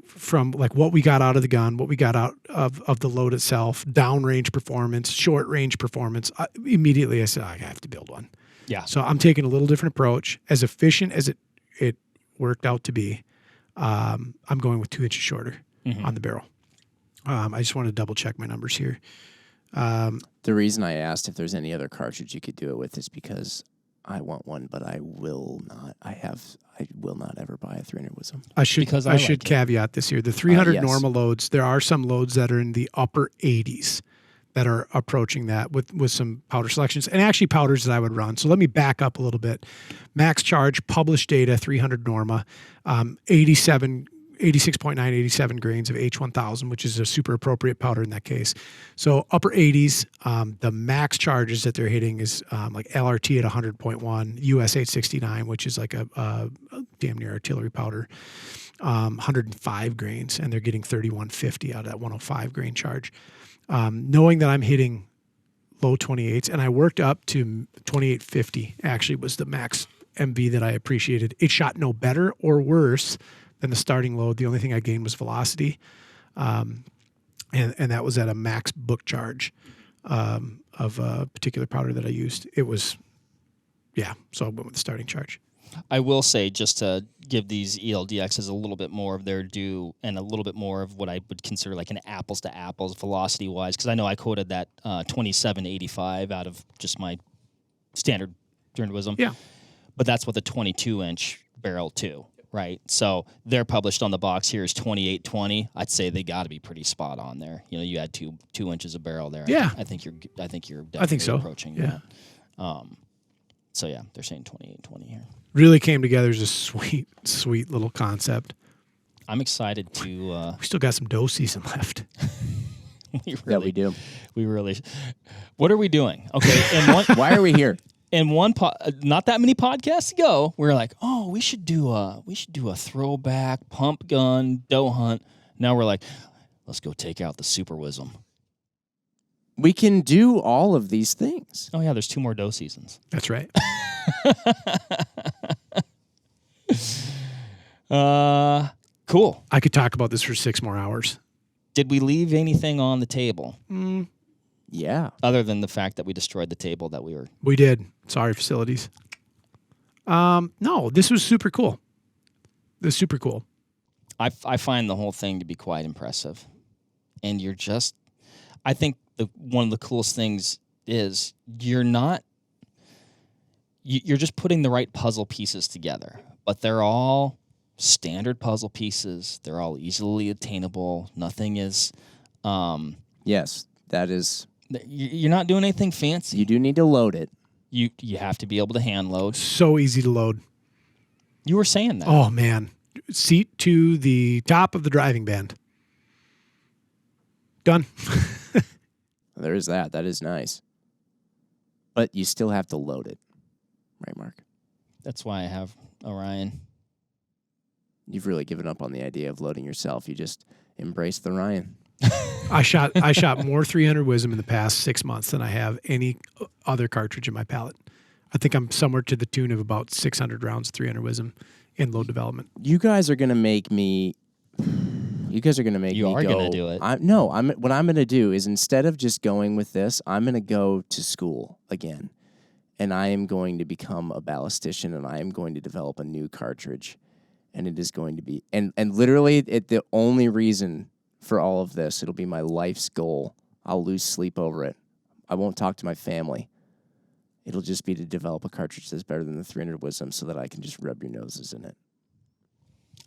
from like what we got out of the gun, what we got out of the load itself, downrange performance, short range performance. Immediately I said, I have to build one. Yeah. So I'm taking a little different approach. As efficient as it worked out to be, I'm going with 2 inches shorter on the barrel. I just want to double check my numbers here. The reason I asked if there's any other cartridge you could do it with is because I want one, but I will not. I will not ever buy a 300 Wisdom. I should caveat this here. The 300 yes. normal loads, there are some loads that are in the upper 80s that are approaching that with some powder selections, and actually powders that I would run. So let me back up a little bit. Max charge, published data, 300 Norma, 86.9, 87 grains of H1000, which is a super appropriate powder in that case. So upper 80s, the max charges that they're hitting is like LRT at 100.1, US 869, which is like a damn near artillery powder, 105 grains, and they're getting 3150 out of that 105 grain charge. Knowing that I'm hitting low 28s, and I worked up to 2850 actually was the max MV that I appreciated. It shot no better or worse than the starting load. The only thing I gained was velocity. And that was at a max book charge of a particular powder that I used. It was, so I went with the starting charge. I will say, just to give these ELDXs a little bit more of their due and a little bit more of what I would consider like an apples to apples velocity wise, because I know I quoted that 2785 out of just my standard 300 Wisdom. Yeah. But that's with a 22-inch barrel too, right? So they're published on the box here is 2820. I'd say they got to be pretty spot on there. You had two inches of barrel there. Yeah. I think you're definitely so. approaching Yeah. that. So yeah, they're saying 2820 here. Really came together as a sweet, sweet little concept. I'm excited to. We still got some doe season left. We do. We really. What are we doing? Okay, Why are we here? And not that many podcasts ago, we were like, oh, we should do a throwback pump gun doe hunt. Now we're like, let's go take out the Super Wisdom. We can do all of these things. Oh yeah, there's 2 more doe seasons. That's right. Cool. I could talk about this for 6 more hours. Did we leave anything on the table? Yeah. Other than the fact that we destroyed the table that we were. We did. Sorry, facilities. No, this was super cool. This is super cool. I find the whole thing to be quite impressive. And I think one of the coolest things is you're just putting the right puzzle pieces together, but they're all standard puzzle pieces. They're all easily attainable. Nothing is. Yes, that is. You're not doing anything fancy. You do need to load it. You have to be able to hand load. So easy to load. You were saying that. Oh, man. Seat to the top of the driving band. Done. There is that. That is nice. But you still have to load it. Right, Mark? That's why I have Orion. You've really given up on the idea of loading yourself. You just embrace the Ryan. I shot more 300 Wisdom in the past 6 months than I have any other cartridge in my palette. I think I'm somewhere to the tune of about 600 rounds of 300 Wisdom in load development. You guys are going to make me. You guys are going to make You me are go. going to do it. What I'm going to do is instead of just going with this, I'm going to go to school again. And I am going to become a ballistician, and I am going to develop a new cartridge. and it is going to be and literally the only reason for all of this, it'll be my life's goal. I'll lose sleep over it. I won't talk to my family. It'll just be to develop a cartridge that's better than the 300 Wisdom so that I can just rub your noses in it.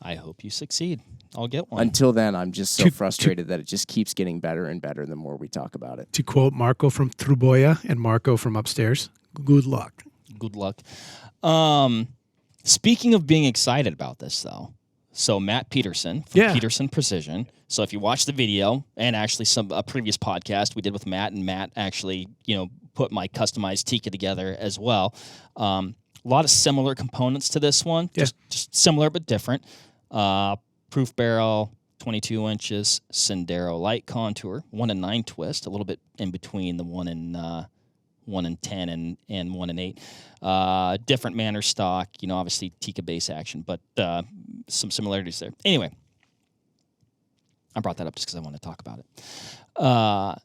I hope you succeed. I'll get one. Until then, I'm just so frustrated that it just keeps getting better and better the more we talk about it. To quote Marco from Truboya and Marco from upstairs, good luck. Good luck. Speaking of being excited about this, though, so Matt Peterson from Peterson Precision. So if you watch the video and actually a previous podcast we did with Matt, and Matt actually, put my customized Tika together as well. A lot of similar components to this one, just similar but different. Proof barrel, 22 inches, Sendero light contour, 1 and 9 twist, a little bit in between the 1 and 10 and 1 and 8. Different manner stock, obviously Tika base action, but some similarities there. Anyway, I brought that up just because I want to talk about it.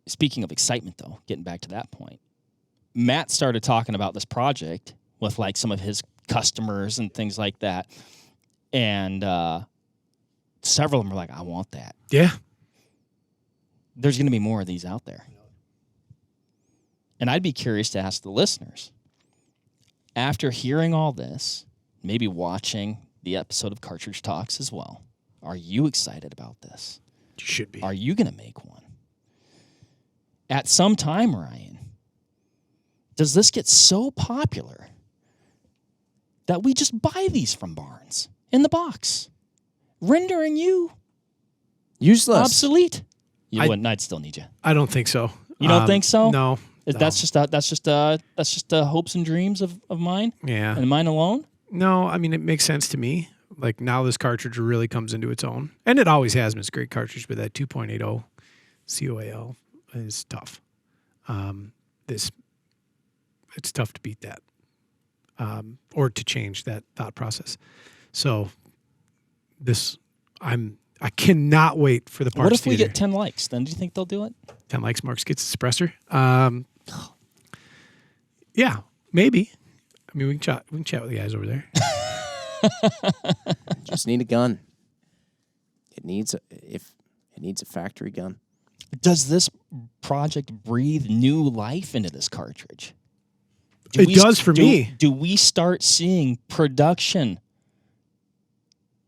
Speaking of excitement, though, getting back to that point, Matt started talking about this project with like some of his customers and things like that, and several of them were like, "I want that." Yeah. There's going to be more of these out there. And I'd be curious to ask the listeners, after hearing all this, maybe watching the episode of Cartridge Talks as well, are you excited about this? You should be. Are you going to make one? At some time, Ryan, does this get so popular that we just buy these from Barnes in the box, rendering you useless, obsolete? You wouldn't. I'd still need you. I don't think so. You don't think so? No. That's just hopes and dreams of mine. Yeah. And mine alone. No, I mean, it makes sense to me. Like now this cartridge really comes into its own. And it always has been. It's a great cartridge, but that 2.80 COAL is tough. It's tough to beat that. Or to change that thought process. So I cannot wait for the parts. What if we theater. get 10 likes? Then do you think they'll do it? 10 likes, Mark gets a suppressor. Yeah, maybe. I mean, we can chat with the guys over there. Just need a gun. It needs a factory gun. Does this project breathe new life into this cartridge? It does for me. Do we start seeing production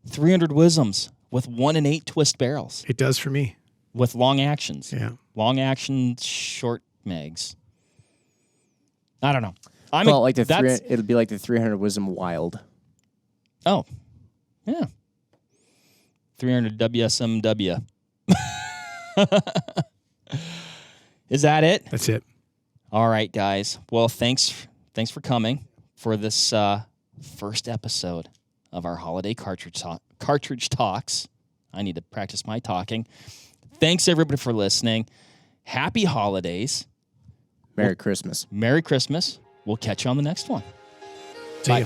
300 Wisdoms with 1 and 8 twist barrels? It does for me. With long actions. Yeah. Long action, short mags. I don't know. It'll be like the 300 Wisdom Wild. Oh, yeah. 300 WSMW. Is that it? That's it. All right, guys. Well, thanks for coming for this first episode of our holiday cartridge talks. I need to practice my talking. Thanks, everybody, for listening. Happy holidays. Merry Christmas. Merry Christmas. We'll catch you on the next one. See Bye. ya.